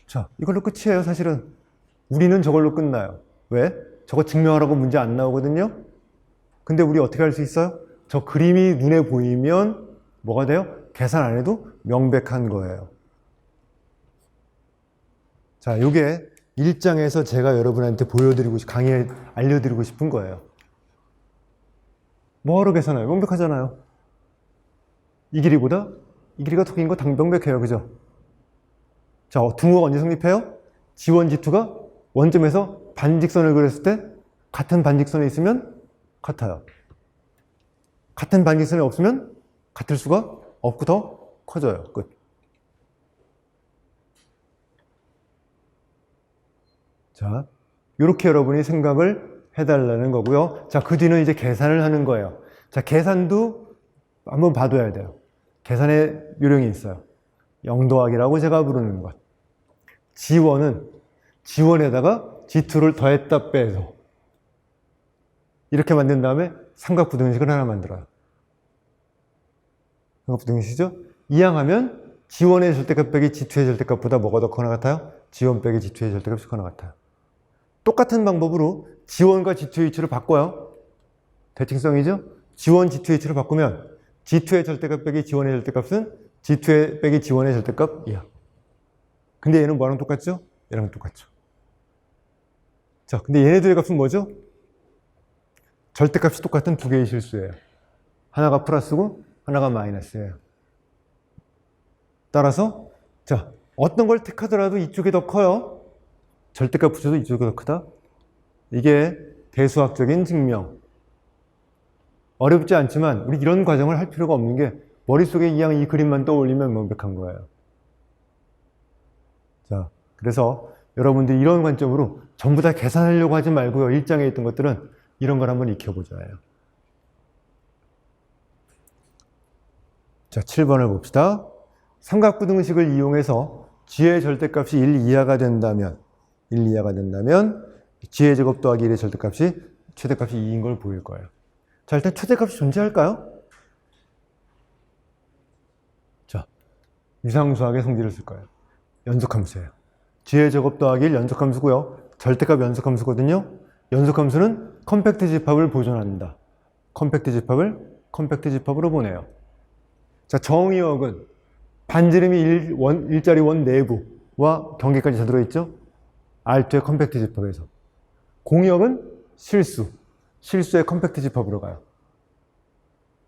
자, 이걸로 끝이에요, 사실은. 우리는 저걸로 끝나요. 왜? 저거 증명하라고 문제 안 나오거든요? 근데 우리 어떻게 할 수 있어요? 저 그림이 눈에 보이면 뭐가 돼요? 계산 안 해도 명백한 거예요. 자, 요게 1장에서 제가 여러분한테 보여드리고, 강의에 알려드리고 싶은 거예요. 뭐하러 계산해요? 명백하잖아요. 이 길이보다 이 길이가 더 긴 거 명백해요. 그죠? 자, 등호가 언제 성립해요? G1, G2가 원점에서 반직선을 그렸을 때 같은 반직선에 있으면 같아요. 같은 반직선이 없으면 같을 수가 없고 더 커져요. 끝. 자, 이렇게 여러분이 생각을 해달라는 거고요. 자, 그 뒤는 이제 계산을 하는 거예요. 자, 계산도 한번 봐둬야 돼요. 계산의 요령이 있어요. 영도하기라고 제가 부르는 것. G1은 G1에다가 G2를 더했다 빼서 이렇게 만든 다음에 삼각부등식을 하나 만들어요. 삼각부등식이죠? 이항하면 G1의 절대값 빼기 G2의 절대값보다 뭐가 더 크거나 같아요? G1 빼기 G2의 절대값이 크거나 같아요. 똑같은 방법으로 G1과 G2의 위치를 바꿔요. 대칭성이죠? G1, G2의 위치를 바꾸면 G2의 절대값 빼기 G1의 절대값은 G2의 빼기 G1의 절대값이야. 근데 얘는 뭐랑 똑같죠? 얘랑 똑같죠. 자, 근데 얘네들의 값은 뭐죠? 절대값이 똑같은 두 개의 실수예요. 하나가 플러스고 하나가 마이너스예요. 따라서 자, 어떤 걸 택하더라도 이쪽이 더 커요. 절대값 붙여도 이쪽이 더 크다. 이게 대수학적인 증명. 어렵지 않지만 우리 이런 과정을 할 필요가 없는 게 머릿속에 이 그림만 떠올리면 명백한 거예요. 자, 그래서 여러분들이 이런 관점으로 전부 다 계산하려고 하지 말고요. 1장에 있던 것들은 이런 걸 한번 익혀보자요. 자, 7번을 봅시다. 삼각부등식을 이용해서 G의 절대값이 1 이하가 된다면 G의 제곱 더하기 1의 절대값이 최대값이 2인 걸 보일 거예요. 자, 일단 최대값이 존재할까요? 자, 유상수학의 성질을 쓸 거예요. 연속함수예요. G의 제곱 더하기 1 연속함수고요. 절대값 연속함수거든요. 연속함수는 컴팩트 집합을 보존한다. 컴팩트 집합으로 보내요. 자, 정의역은 반지름이 1자리 원 내부와 경계까지 다 들어있죠? R2의 컴팩트 집합에서. 공역은 실수의 컴팩트 집합으로 가요.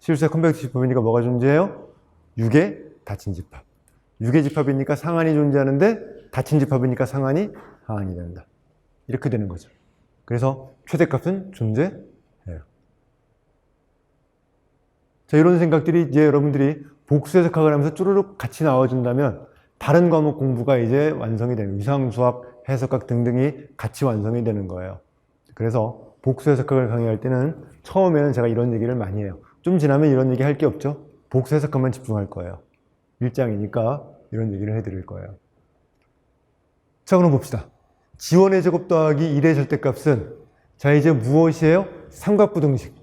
실수의 컴팩트 집합이니까 뭐가 존재해요? 6의 닫힌 집합. 6의 집합이니까 상한이 존재하는데 닫힌 집합이니까 상한이 하한이 된다. 이렇게 되는 거죠. 그래서 최대값은 존재해요. 자, 이런 생각들이 이제 여러분들이 복수 해석학을 하면서 쭈루룩 같이 나와준다면 다른 과목 공부가 이제 완성이 되는, 위상수학, 해석학 등등이 같이 완성이 되는 거예요. 그래서 복수 해석학을 강의할 때는 처음에는 제가 이런 얘기를 많이 해요. 좀 지나면 이런 얘기 할 게 없죠. 복수 해석학만 집중할 거예요. 1장이니까 이런 얘기를 해드릴 거예요. 자, 그럼 봅시다. G1의 제곱 더하기 1의 절대값은 자, 이제 무엇이에요? 삼각부등식.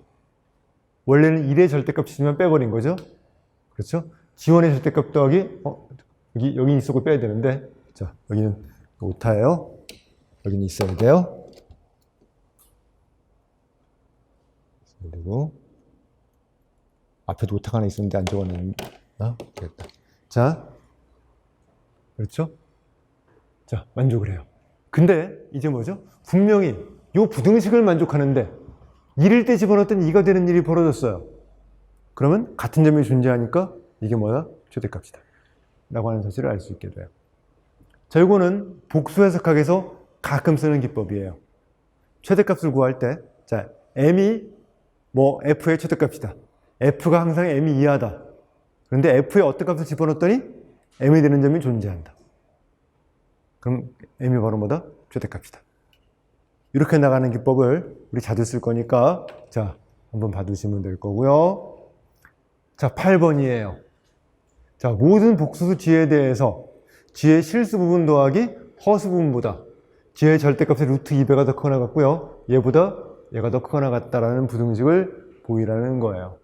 원래는 1의 절대값이지만 빼버린 거죠. 그렇죠? G1의 절대값 더하기 여기 있었고 빼야 되는데, 자, 여기는 오타예요. 여기는 있어야 돼요. 그리고 앞에도 오타가 하나 있었는데 안 적어놨나? 됐다. 자, 그렇죠? 자, 만족을 해요. 근데 이제 뭐죠? 분명히 이 부등식을 만족하는데 1일 때 집어넣었더니 2가 되는 일이 벌어졌어요. 그러면 같은 점이 존재하니까 이게 뭐야? 최대값이다 라고 하는 사실을 알 수 있게 돼요. 자, 이거는 복수 해석학에서 가끔 쓰는 기법이에요. 최대값을 구할 때, 자, m이 뭐 f의 최대값이다. f가 항상 m이 이하다. 그런데 f에 어떤 값을 집어넣었더니 m이 되는 점이 존재한다. 그럼 m이 바로 뭐다? 최대값이다. 이렇게 나가는 기법을 우리 자주 쓸 거니까, 자, 한번 봐두시면 될 거고요. 자, 8번이에요. 자, 모든 복수수 g에 대해서 g의 실수 부분 더하기 허수 부분보다 g의 절대값의 루트 2배가 더 크거나 같고요. 얘보다 얘가 더 크거나 같다라는 부등식을 보이라는 거예요.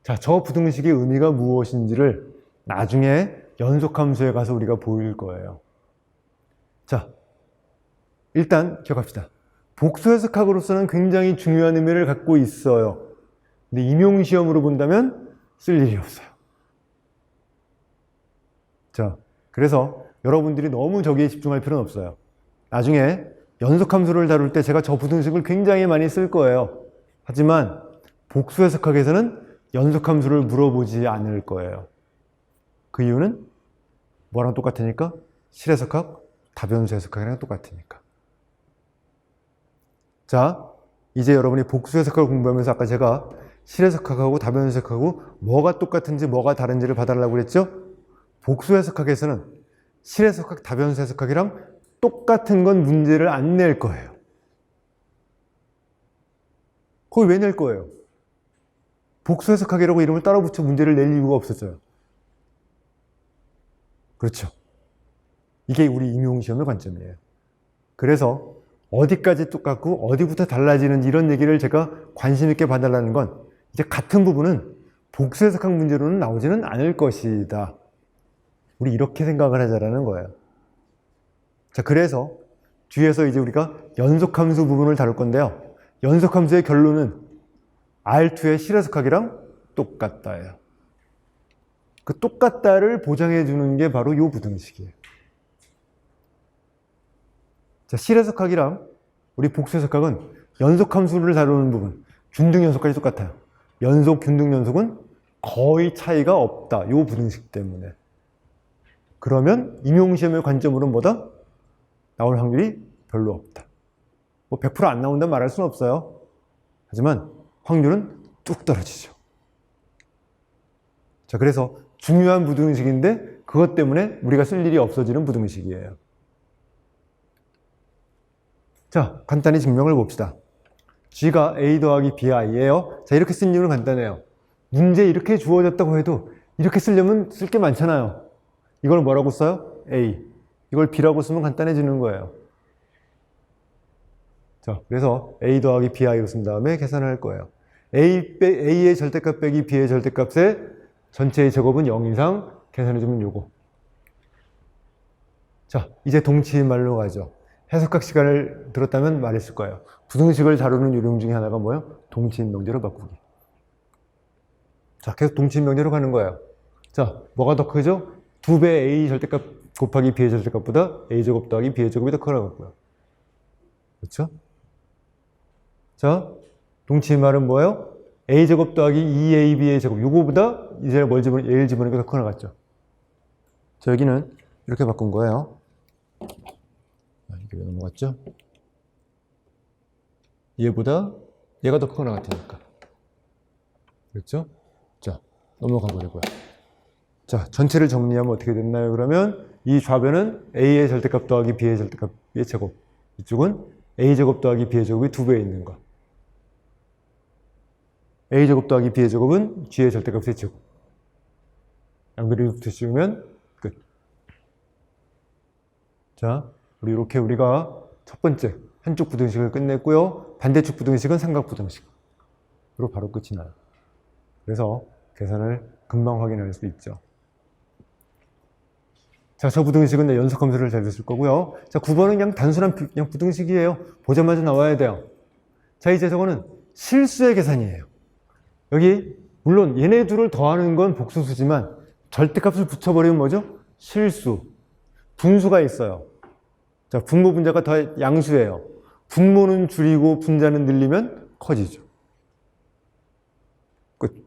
자, 저 부등식의 의미가 무엇인지를 나중에 연속함수에 가서 우리가 보일 거예요. 자, 일단 기억합시다. 복수 해석학으로서는 굉장히 중요한 의미를 갖고 있어요. 근데 임용시험으로 본다면 쓸 일이 없어요. 자, 그래서 여러분들이 너무 저기에 집중할 필요는 없어요. 나중에 연속함수를 다룰 때 제가 저 부등식을 굉장히 많이 쓸 거예요. 하지만 복수 해석학에서는 연속함수를 물어보지 않을 거예요. 그 이유는 뭐랑 똑같으니까? 실해석학, 다변수 해석학이랑 똑같으니까. 자, 이제 여러분이 복수 해석학을 공부하면서 아까 제가 실해석학하고 다변수 해석하고 뭐가 똑같은지 뭐가 다른지를 봐달라고 그랬죠? 복수 해석학에서는 실해석학, 다변수 해석학이랑 똑같은 건 문제를 안 낼 거예요. 그걸 왜 낼 거예요? 복수 해석학이라고 이름을 따로 붙여 문제를 낼 이유가 없었어요. 그렇죠. 이게 우리 임용시험의 관점이에요. 그래서 어디까지 똑같고 어디부터 달라지는지 이런 얘기를 제가 관심 있게 봐달라는 건 이제 같은 부분은 복수 해석학 문제로는 나오지는 않을 것이다. 우리 이렇게 생각을 하자라는 거예요. 자, 그래서 뒤에서 이제 우리가 연속함수 부분을 다룰 건데요. 연속함수의 결론은 R2의 실해석학이랑 똑같다예요. 그 똑같다를 보장해 주는 게 바로 이 부등식이에요. 자, 실해석학이랑 우리 복수해석학은 연속함수를 다루는 부분, 균등연속까지 똑같아요. 연속, 균등연속은 거의 차이가 없다. 이 부등식 때문에. 그러면 임용시험의 관점으로는 뭐다? 나올 확률이 별로 없다. 뭐 100% 안 나온다는 말할 수는 없어요. 하지만 확률은 뚝 떨어지죠. 자, 그래서 중요한 부등식인데 그것 때문에 우리가 쓸 일이 없어지는 부등식이에요. 자, 간단히 증명을 봅시다. G가 A 더하기 BI예요. 자, 이렇게 쓴 이유는 간단해요. 문제 이렇게 주어졌다고 해도 이렇게 쓰려면 쓸 게 많잖아요. 이걸 뭐라고 써요? A. 이걸 B라고 쓰면 간단해지는 거예요. 자, 그래서 A 더하기 BI로 쓴 다음에 계산을 할 거예요. A의 절대값 빼기 B의 절대값의 전체의 제곱은 0 이상 계산해주면 요거. 자, 이제 동치말로 가죠. 해석학 시간을 들었다면 말했을 거예요. 부등식을 다루는 요령 중에 하나가 뭐예요? 동치인 명제로 바꾸기. 자, 계속 동치인 명제로 가는 거예요. 자, 뭐가 더 크죠? 2배 A 절대값 곱하기 B의 절대값보다 A제곱 더하기 B의 제곱이 더 크라고요. 그렇죠? 자, 동치인 말은 뭐예요? A제곱 더하기 2AB의 제곱. 요거보다 이제 뭘 A를 집어넣으니까 더 크나 같죠? 자, 여기는 이렇게 바꾼 거예요. 이게 왜 넘어갔죠? 얘보다 얘가 더 크거나 같으니까. 그렇죠? 자, 넘어가 버리고요. 자, 전체를 정리하면 어떻게 됐나요? 그러면 이 좌변은 A의 절대값 더하기 B의 절대값의 제곱. 이쪽은 A제곱 더하기 B의 제곱이 2배에 있는 거. A제곱 더하기 B의 제곱은 G의 절대값의 제곱. 양변을 붙이시면 끝. 자, 이렇게 우리가 첫 번째 한쪽 부등식을 끝냈고요. 반대쪽 부등식은 삼각 부등식으로 바로 끝이 나요. 그래서 계산을 금방 확인할 수 있죠. 자, 저 부등식은 연속 함수를 잘 됐을 거고요. 자, 9번은 그냥 단순한 그냥 부등식이에요. 보자마자 나와야 돼요. 자, 이제 저거는 실수의 계산이에요. 여기 물론 얘네 둘을 더하는 건 복소수지만 절대값을 붙여버리면 뭐죠? 실수. 분수가 있어요. 자, 분모 분자가 더 양수예요. 분모는 줄이고 분자는 늘리면 커지죠. 끝.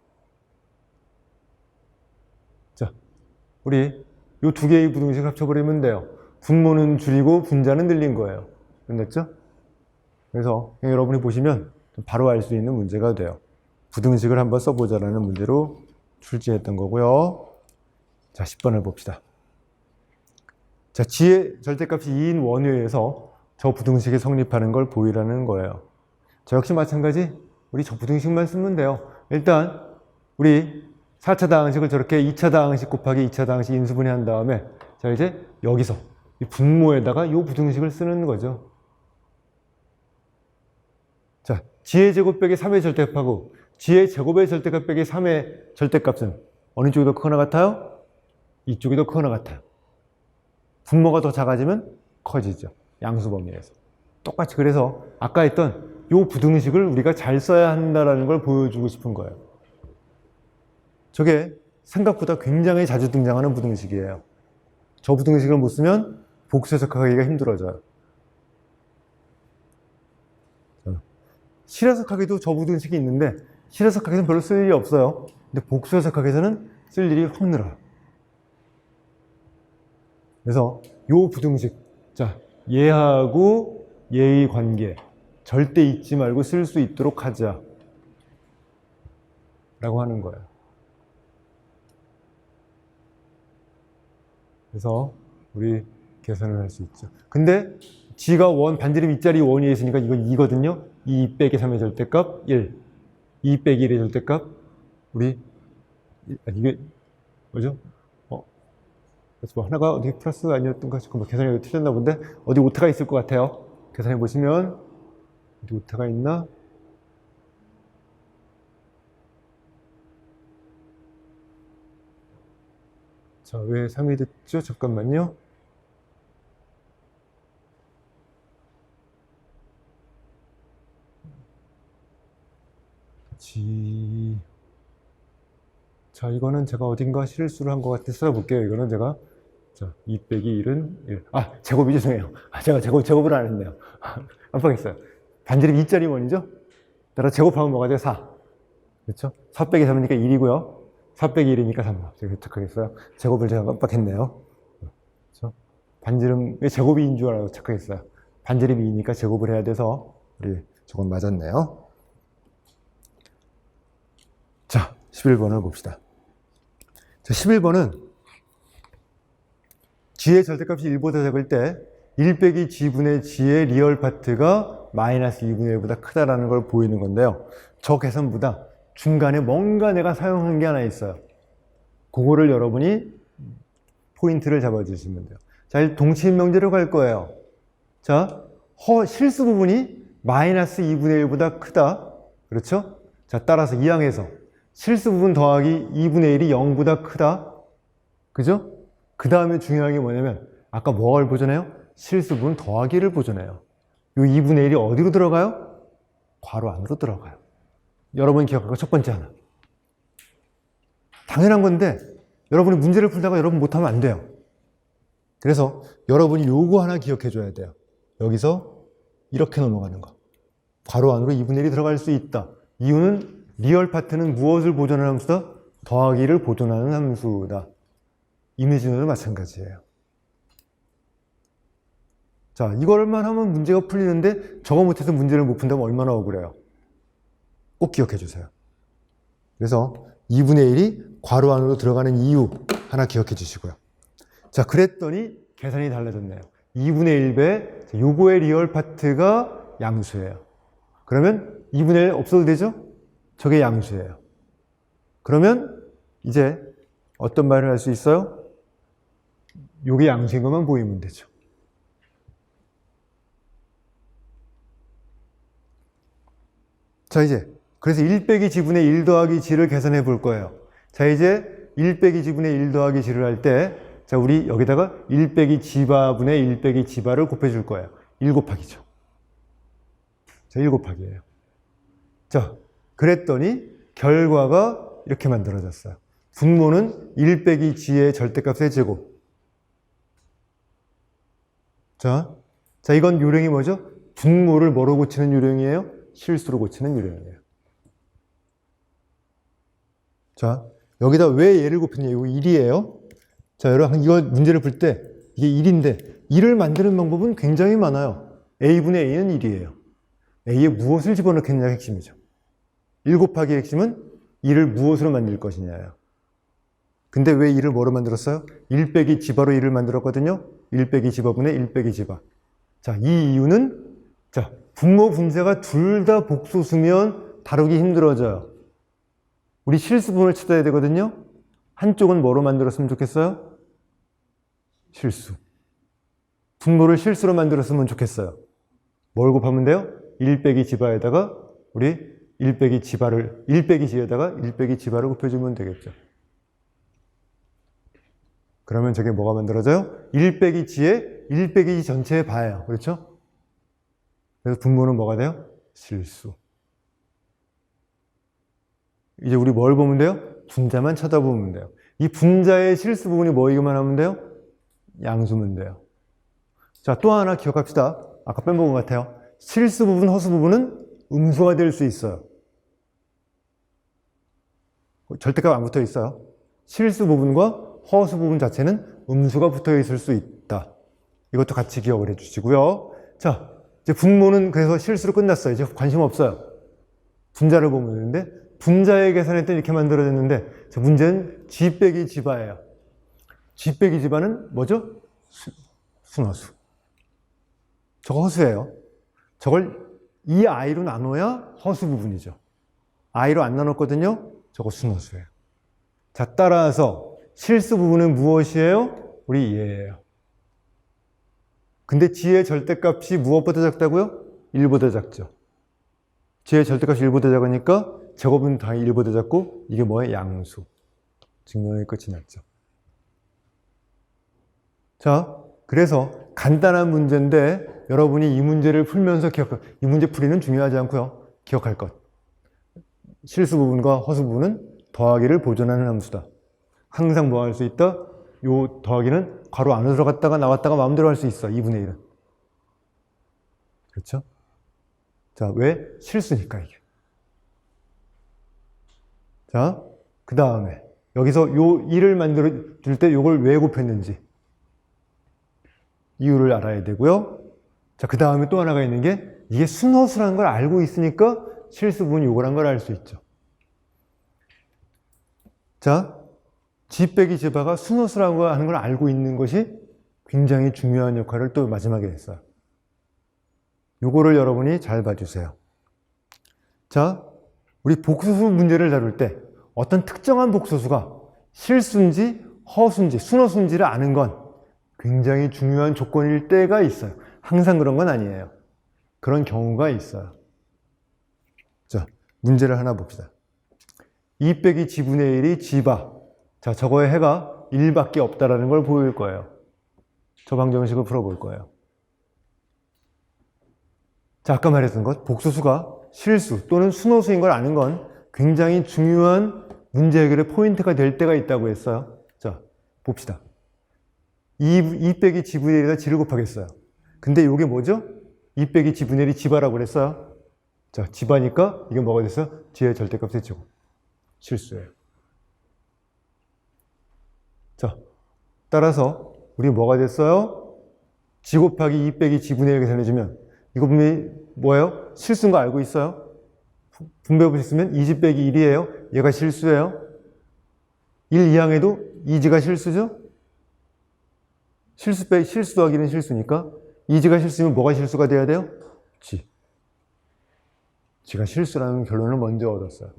자, 우리 이 두 개의 부등식 합쳐버리면 돼요. 분모는 줄이고 분자는 늘린 거예요. 끝났죠? 그래서 여러분이 보시면 바로 알 수 있는 문제가 돼요. 부등식을 한번 써보자라는 문제로 출제했던 거고요. 자, 10번을 봅시다. 자, g의 절대값이 2인 원효에서 저 부등식이 성립하는 걸 보이라는 거예요. 자, 역시 마찬가지 우리 저 부등식만 쓰면 돼요. 일단 우리 4차 다항식을 저렇게 2차 다항식 곱하기 2차 다항식 인수분해한 다음에 자, 이제 여기서 이 분모에다가 이 부등식을 쓰는 거죠. 자, g의 제곱 빼기 3의 절대값하고 g의 제곱의 절대값 빼기 3의 절대값은 어느 쪽이 더 크거나 같아요? 이쪽이 더 크거나 같아요. 분모가 더 작아지면 커지죠. 양수 범위에서. 똑같이 그래서 아까 했던 이 부등식을 우리가 잘 써야 한다는 걸 보여주고 싶은 거예요. 저게 생각보다 굉장히 자주 등장하는 부등식이에요. 저 부등식을 못 쓰면 복수 해석하기가 힘들어져요. 실해석하기도 저 부등식이 있는데 실해석하기는 별로 쓸 일이 없어요. 근데 복수 해석하기에서는 쓸 일이 확 늘어요. 그래서 요 부등식, 자, 얘하고 얘의 관계 절대 잊지 말고 쓸 수 있도록 하자 라고 하는 거예요. 그래서 우리 계산을 할 수 있죠. 근데 g가 반지름 2짜리 원위에 있으니까 이건 2거든요. 2 빼기 3의 절대값 1. 2 빼기 1의 절대값 우리 이게 뭐죠? 그래서 뭐 하나가 어디 플러스 아니었던가 싶고 뭐 계산이 틀렸나 본데 어디 오타가 있을 것 같아요. 계산해 보시면 어디 오타가 있나? 자, 왜 3이 됐죠? 잠깐만요. 자, 이거는 제가 어딘가 실수를 한 것 같아서 써볼게요. 이거는 제가 자, 2 빼기 1은 1. 아, 제곱이 죄송해요. 제가 제곱을 안 했네요. 깜빡했어요. 반지름 2짜리 원이죠? 따라 제곱하면 뭐가 돼요? 4. 그렇죠? 4 빼기 3이니까 1이고요. 4 빼기 1이니까 3. 제가 착각했어요. 제곱을 제가 깜빡했네요. 그렇죠? 반지름의 제곱인 줄 알고 착각했어요. 반지름이 2니까 제곱을 해야 돼서 우리 저건 맞았네요. 자, 11번을 봅시다. 자, 11번은 g의 절대값이 1보다 작을 때 1 빼기 g분의 g의 리얼 파트가 마이너스 2분의 1보다 크다라는 걸 보이는 건데요. 저 계산보다 중간에 뭔가 내가 사용한 게 하나 있어요. 그거를 여러분이 포인트를 잡아주시면 돼요. 자, 동치인명제로 갈 거예요. 자, 실수 부분이 마이너스 2분의 1보다 크다. 그렇죠? 자, 따라서 이 항에서 실수 부분 더하기 2분의 1이 0보다 크다. 그죠? 그 다음에 중요한 게 뭐냐면 아까 뭐를 보존해요? 실수 부분 더하기를 보존해요. 이 2분의 1이 어디로 들어가요? 괄호 안으로 들어가요. 여러분이 기억할 거 첫 번째 하나. 당연한 건데 여러분이 문제를 풀다가 여러분 못하면 안 돼요. 그래서 여러분이 요거 하나 기억해 줘야 돼요. 여기서 이렇게 넘어가는 거. 괄호 안으로 2분의 1이 들어갈 수 있다. 이유는 리얼 파트는 무엇을 보존하는 함수다? 더하기를 보존하는 함수다. 이미지너도 마찬가지예요. 자, 이걸만 하면 문제가 풀리는데 저거 못해서 문제를 못 푼다면 얼마나 억울해요. 꼭 기억해 주세요. 그래서 2분의 1이 괄호 안으로 들어가는 이유 하나 기억해 주시고요. 자, 그랬더니 계산이 달라졌네요. 2분의 1배, 요거의 리얼 파트가 양수예요. 그러면 2분의 1 없어도 되죠? 저게 양수예요. 그러면 이제 어떤 말을 할 수 있어요? 요게 양수인 것만 보이면 되죠. 자, 이제 그래서 1 빼기 g분의 1 더하기 g를 계산해 볼 거예요. 자, 이제 1 빼기 g분의 1 더하기 g를 할 때 자, 우리 여기다가 1 빼기 지바분의 1 빼기 지바를 곱해줄 거예요. 1 곱하기죠. 자, 1 곱하기예요. 자, 그랬더니 결과가 이렇게 만들어졌어요. 분모는 1 빼기 g의 절대값의 제곱. 자, 이건 요령이 뭐죠? 분모를 뭐로 고치는 요령이에요? 실수로 고치는 요령이에요. 자, 여기다 왜 얘를 곱했냐? 이거 1이에요. 자, 여러분, 이거 문제를 풀 때 이게 1인데 1을 만드는 방법은 굉장히 많아요. a분의 a는 1이에요. a에 무엇을 집어넣겠냐가 핵심이죠. 1 곱하기 핵심은 1을 무엇으로 만들 것이냐예요. 근데 왜 1을 뭐로 만들었어요? 1 빼기 지바로 1을 만들었거든요. 1 빼기 지바분의 1 빼기 지바. 자, 이 이유는 자, 분모 분자가 둘 다 복소수면 다루기 힘들어져요. 우리 실수분을 찾아야 되거든요. 한쪽은 뭐로 만들었으면 좋겠어요? 실수. 분모를 실수로 만들었으면 좋겠어요. 뭘 곱하면 돼요? 1 빼기 지바에다가 우리 1 빼기 지바를 1 빼기 지에다가 1 빼기 지바를 곱해주면 되겠죠. 그러면 저게 뭐가 만들어져요? 1 빼기 g에 1 빼기 g 전체의 바예요. 그렇죠? 그래서 분모는 뭐가 돼요? 실수. 이제 우리 뭘 보면 돼요? 분자만 쳐다보면 돼요. 이 분자의 실수 부분이 뭐이기만 하면 돼요? 양수면 돼요. 자, 또 하나 기억합시다. 아까 빼먹은 것 같아요. 실수 부분, 허수 부분은 음수가 될 수 있어요. 절대값 안 붙어 있어요. 실수 부분과 허수 부분 자체는 음수가 붙어 있을 수 있다. 이것도 같이 기억을 해 주시고요. 자, 이제 분모는 그래서 실수로 끝났어요. 이제 관심 없어요. 분자를 보면 되는데, 분자의 계산할 때 이렇게 만들어졌는데, 자, 문제는 g 빼기 지바예요. g 빼기 지바는 뭐죠? 순허수. 저거 허수예요. 저걸 이 i로 나눠야 허수 부분이죠. i로 안 나눴거든요. 저거 순허수예요. 자, 따라서 실수 부분은 무엇이에요? 우리 얘예요. 근데 g의 절대값이 무엇보다 작다고요? 1보다 작죠. g의 절대값이 1보다 작으니까 제곱은 당연히 1보다 작고 이게 뭐예요? 양수. 증명의 끝이 났죠. 자, 그래서 간단한 문제인데 여러분이 이 문제를 풀면서 이 문제 풀이는 중요하지 않고요. 기억할 것. 실수 부분과 허수 부분은 더하기를 보존하는 함수다. 항상 뭐 할 수 있다? 요 더하기는 괄호 안으로 들어갔다가 나왔다가 마음대로 할 수 있어. 2분의 1은. 그렇죠? 자, 왜? 실수니까 이게. 자, 그 다음에 여기서 요 1을 만들어 줄 때 요걸 왜 곱했는지 이유를 알아야 되고요. 자, 그 다음에 또 하나가 있는 게 이게 순허수라는 걸 알고 있으니까 실수 부분이 요거란 걸 알 수 있죠. 자, g 빼기 지바가 순허수라고 하는 걸 알고 있는 것이 굉장히 중요한 역할을 또 마지막에 했어요. 요거를 여러분이 잘 봐주세요. 자, 우리 복소수 문제를 다룰 때 어떤 특정한 복소수가 실수인지 허수인지 순허수인지를 아는 건 굉장히 중요한 조건일 때가 있어요. 항상 그런 건 아니에요. 그런 경우가 있어요. 자, 문제를 하나 봅시다. 2 빼기 g분의 1이 g바. 자, 저거의 해가 1밖에 없다라는 걸 보일 거예요. 저 방정식을 풀어볼 거예요. 자, 아까 말했던 것, 복소수가 실수 또는 순허수인 걸 아는 건 굉장히 중요한 문제 해결의 포인트가 될 때가 있다고 했어요. 자, 봅시다. 2 빼기 g분의 1에다 g를 곱하겠어요. 근데 이게 뭐죠? 2 빼기 g분의 1이 g바라고 그랬어요. 자, g바니까 이게 뭐가 됐어요? g의 절대값의 제곱. 실수예요. 자, 따라서 우리 뭐가 됐어요? g 곱하기 2 빼기 g분의 1 계산해주면 이거 분명히 뭐예요? 실수인 거 알고 있어요? 분배 보셨으면 2g 빼기 1이에요. 얘가 실수예요. 1 이항에도 2g가 실수죠? 실수 더하기는 실수니까 2g가 실수면 뭐가 실수가 돼야 돼요? g. g가 실수라는 결론을 먼저 얻었어요.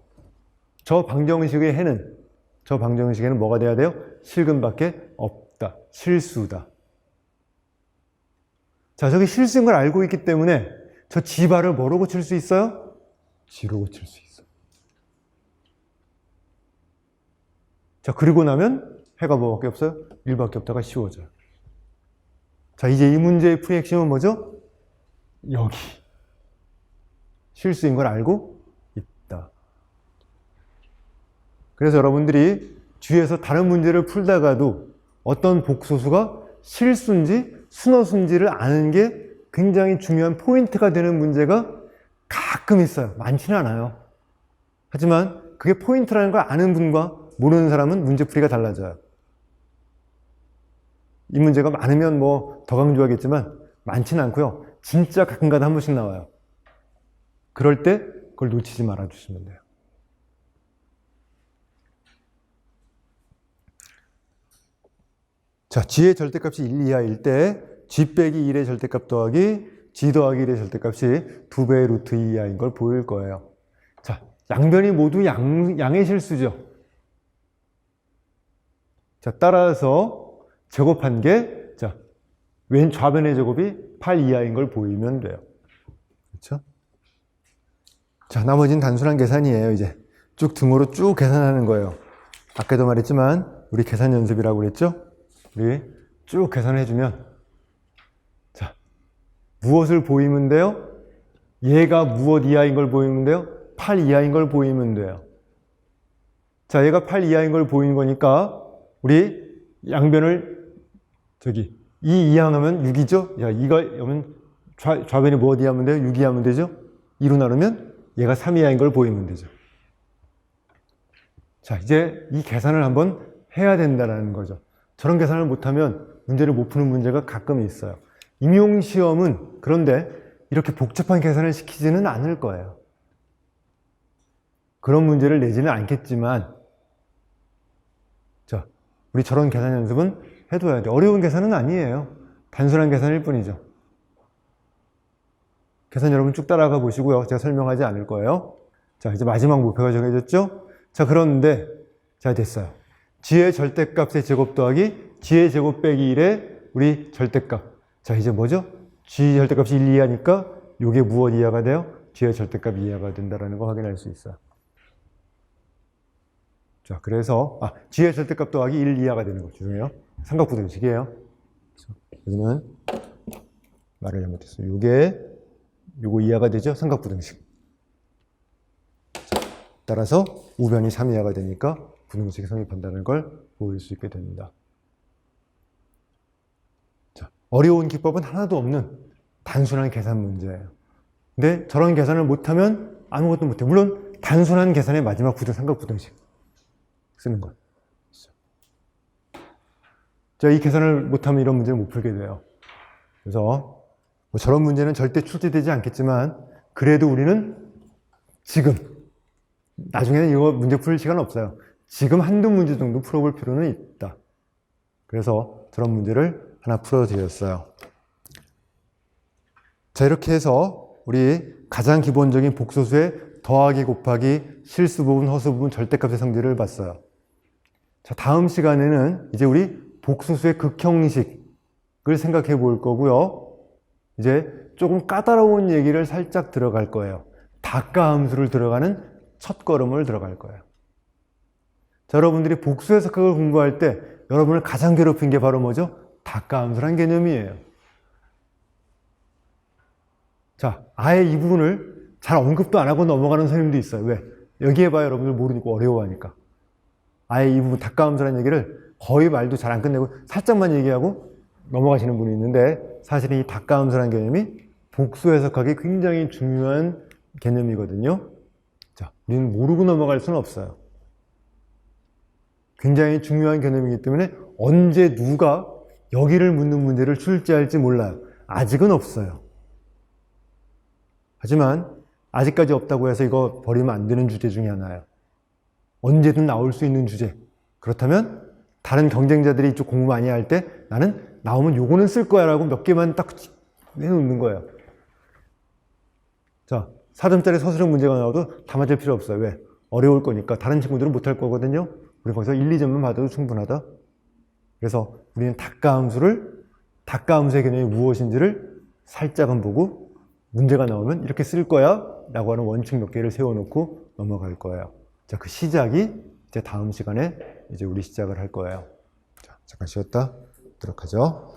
저 방정식의 해는 저 방정식에는 뭐가 돼야 돼요? 실근밖에 없다. 실수다. 자, 저기 실수인 걸 알고 있기 때문에 저 g바를 뭐로 고칠 수 있어요? g로 고칠 수 있어요. 자, 그리고 나면 해가 뭐밖에 없어요? 1밖에 없다가 쉬워져요. 자, 이제 이 문제의 풀이 핵심은 뭐죠? 여기. 실수인 걸 알고 있다. 그래서 여러분들이 뒤에서 다른 문제를 풀다가도 어떤 복소수가 실수인지 순허수인지를 아는 게 굉장히 중요한 포인트가 되는 문제가 가끔 있어요. 많지는 않아요. 하지만 그게 포인트라는 걸 아는 분과 모르는 사람은 문제풀이가 달라져요. 이 문제가 많으면 뭐 더 강조하겠지만 많지는 않고요. 진짜 가끔가다 한 번씩 나와요. 그럴 때 그걸 놓치지 말아 주시면 돼요. 자, g의 절대값이 1 이하일 때 g 빼기 1의 절대값 더하기 g 더하기 1의 절대값이 2배의 루트 2 이하인 걸 보일 거예요. 자, 양변이 모두 양의 실수죠. 자, 따라서 제곱한 게 자, 왼 좌변의 제곱이 8 이하인 걸 보이면 돼요. 그렇죠? 자, 나머지는 단순한 계산이에요. 이제 쭉 등으로 쭉 계산하는 거예요. 아까도 말했지만 우리 계산 연습이라고 그랬죠? 우리 쭉 계산해주면 자, 무엇을 보이면 돼요? 얘가 무엇 이하인 걸 보이면 돼요? 8 이하인 걸 보이면 돼요. 자, 얘가 8 이하인 걸 보이는 거니까 우리 양변을 저기 2 이항하면 6이죠? 야, 2가 하면 좌변이 무엇 이하면 돼요? 6 이하면 되죠? 2로 나누면 얘가 3 이하인 걸 보이면 되죠. 자, 이제 이 계산을 한번 해야 된다는 거죠. 저런 계산을 못하면 문제를 못 푸는 문제가 가끔 있어요. 임용시험은 그런데 이렇게 복잡한 계산을 시키지는 않을 거예요. 그런 문제를 내지는 않겠지만 자, 우리 저런 계산 연습은 해둬야 돼. 어려운 계산은 아니에요. 단순한 계산일 뿐이죠. 계산 여러분 쭉 따라가 보시고요. 제가 설명하지 않을 거예요. 자, 이제 마지막 목표가 정해졌죠? 자, 그런데 자, 됐어요. g의 절대값의 제곱 더하기 g의 제곱 빼기 1의 우리 절대값. 자, 이제 뭐죠? g 절대값이 1 이하니까 이게 무엇 이하가 돼요? g의 절대값 이하가 된다는 거 확인할 수 있어요. 자, 그래서 g의 절대값 더하기 1 이하가 되는 거. 죄송해요. 삼각부등식이에요. 여기는 말을 잘못했어요. 요거 이하가 되죠? 삼각부등식. 자, 따라서 우변이 3 이하가 되니까 부등식이 성립한다는 걸 보일 수 있게 됩니다. 자, 어려운 기법은 하나도 없는 단순한 계산 문제예요. 근데 저런 계산을 못하면 아무것도 못해. 물론 단순한 계산의 마지막 부등, 삼각부등식 쓰는 것. 자, 이 계산을 못하면 이런 문제를 못 풀게 돼요. 그래서 뭐 저런 문제는 절대 출제되지 않겠지만 그래도 우리는 지금 나중에는 이거 문제 풀 시간 없어요. 지금 한두 문제 정도 풀어볼 필요는 있다. 그래서 저런 문제를 하나 풀어드렸어요. 자, 이렇게 해서 우리 가장 기본적인 복소수의 더하기 곱하기 실수 부분, 허수 부분, 절대값의 성질을 봤어요. 자, 다음 시간에는 이제 우리 복소수의 극형식을 생각해 볼 거고요. 이제 조금 까다로운 얘기를 살짝 들어갈 거예요. 닭가함수를 들어가는 첫걸음을 들어갈 거예요. 자, 여러분들이 복수 해석학을 공부할 때 여러분을 가장 괴롭힌 게 바로 뭐죠? 닭가함수란 개념이에요. 자, 아예 이 부분을 잘 언급도 안 하고 넘어가는 선생님도 있어요. 왜? 여기에 봐야 여러분들 모르니까 어려워하니까. 아예 이 부분 닭가함수라는 얘기를 거의 말도 잘 안 끝내고 살짝만 얘기하고 넘어가시는 분이 있는데 사실은 이 닭가함수라는 개념이 복수 해석학이 굉장히 중요한 개념이거든요. 자, 우리는 모르고 넘어갈 수는 없어요. 굉장히 중요한 개념이기 때문에 언제 누가 여기를 묻는 문제를 출제할지 몰라요. 아직은 없어요. 하지만 아직까지 없다고 해서 이거 버리면 안 되는 주제 중에 하나예요. 언제든 나올 수 있는 주제. 그렇다면 다른 경쟁자들이 이쪽 공부 많이 할 때 나는 나오면 요거는 쓸 거야 라고 몇 개만 딱 내놓는 거예요. 자, 4점짜리 서술형 문제가 나와도 다 맞을 필요 없어요. 왜? 어려울 거니까. 다른 친구들은 못할 거거든요. 우리 거기서 1, 2점만 받아도 충분하다. 그래서 우리는 닭가함수의 개념이 무엇인지를 살짝은 보고 문제가 나오면 이렇게 쓸 거야 라고 하는 원칙 몇 개를 세워놓고 넘어갈 거예요. 자, 그 시작이 이제 다음 시간에 이제 우리 시작을 할 거예요. 잠깐 쉬었다. 들어가죠.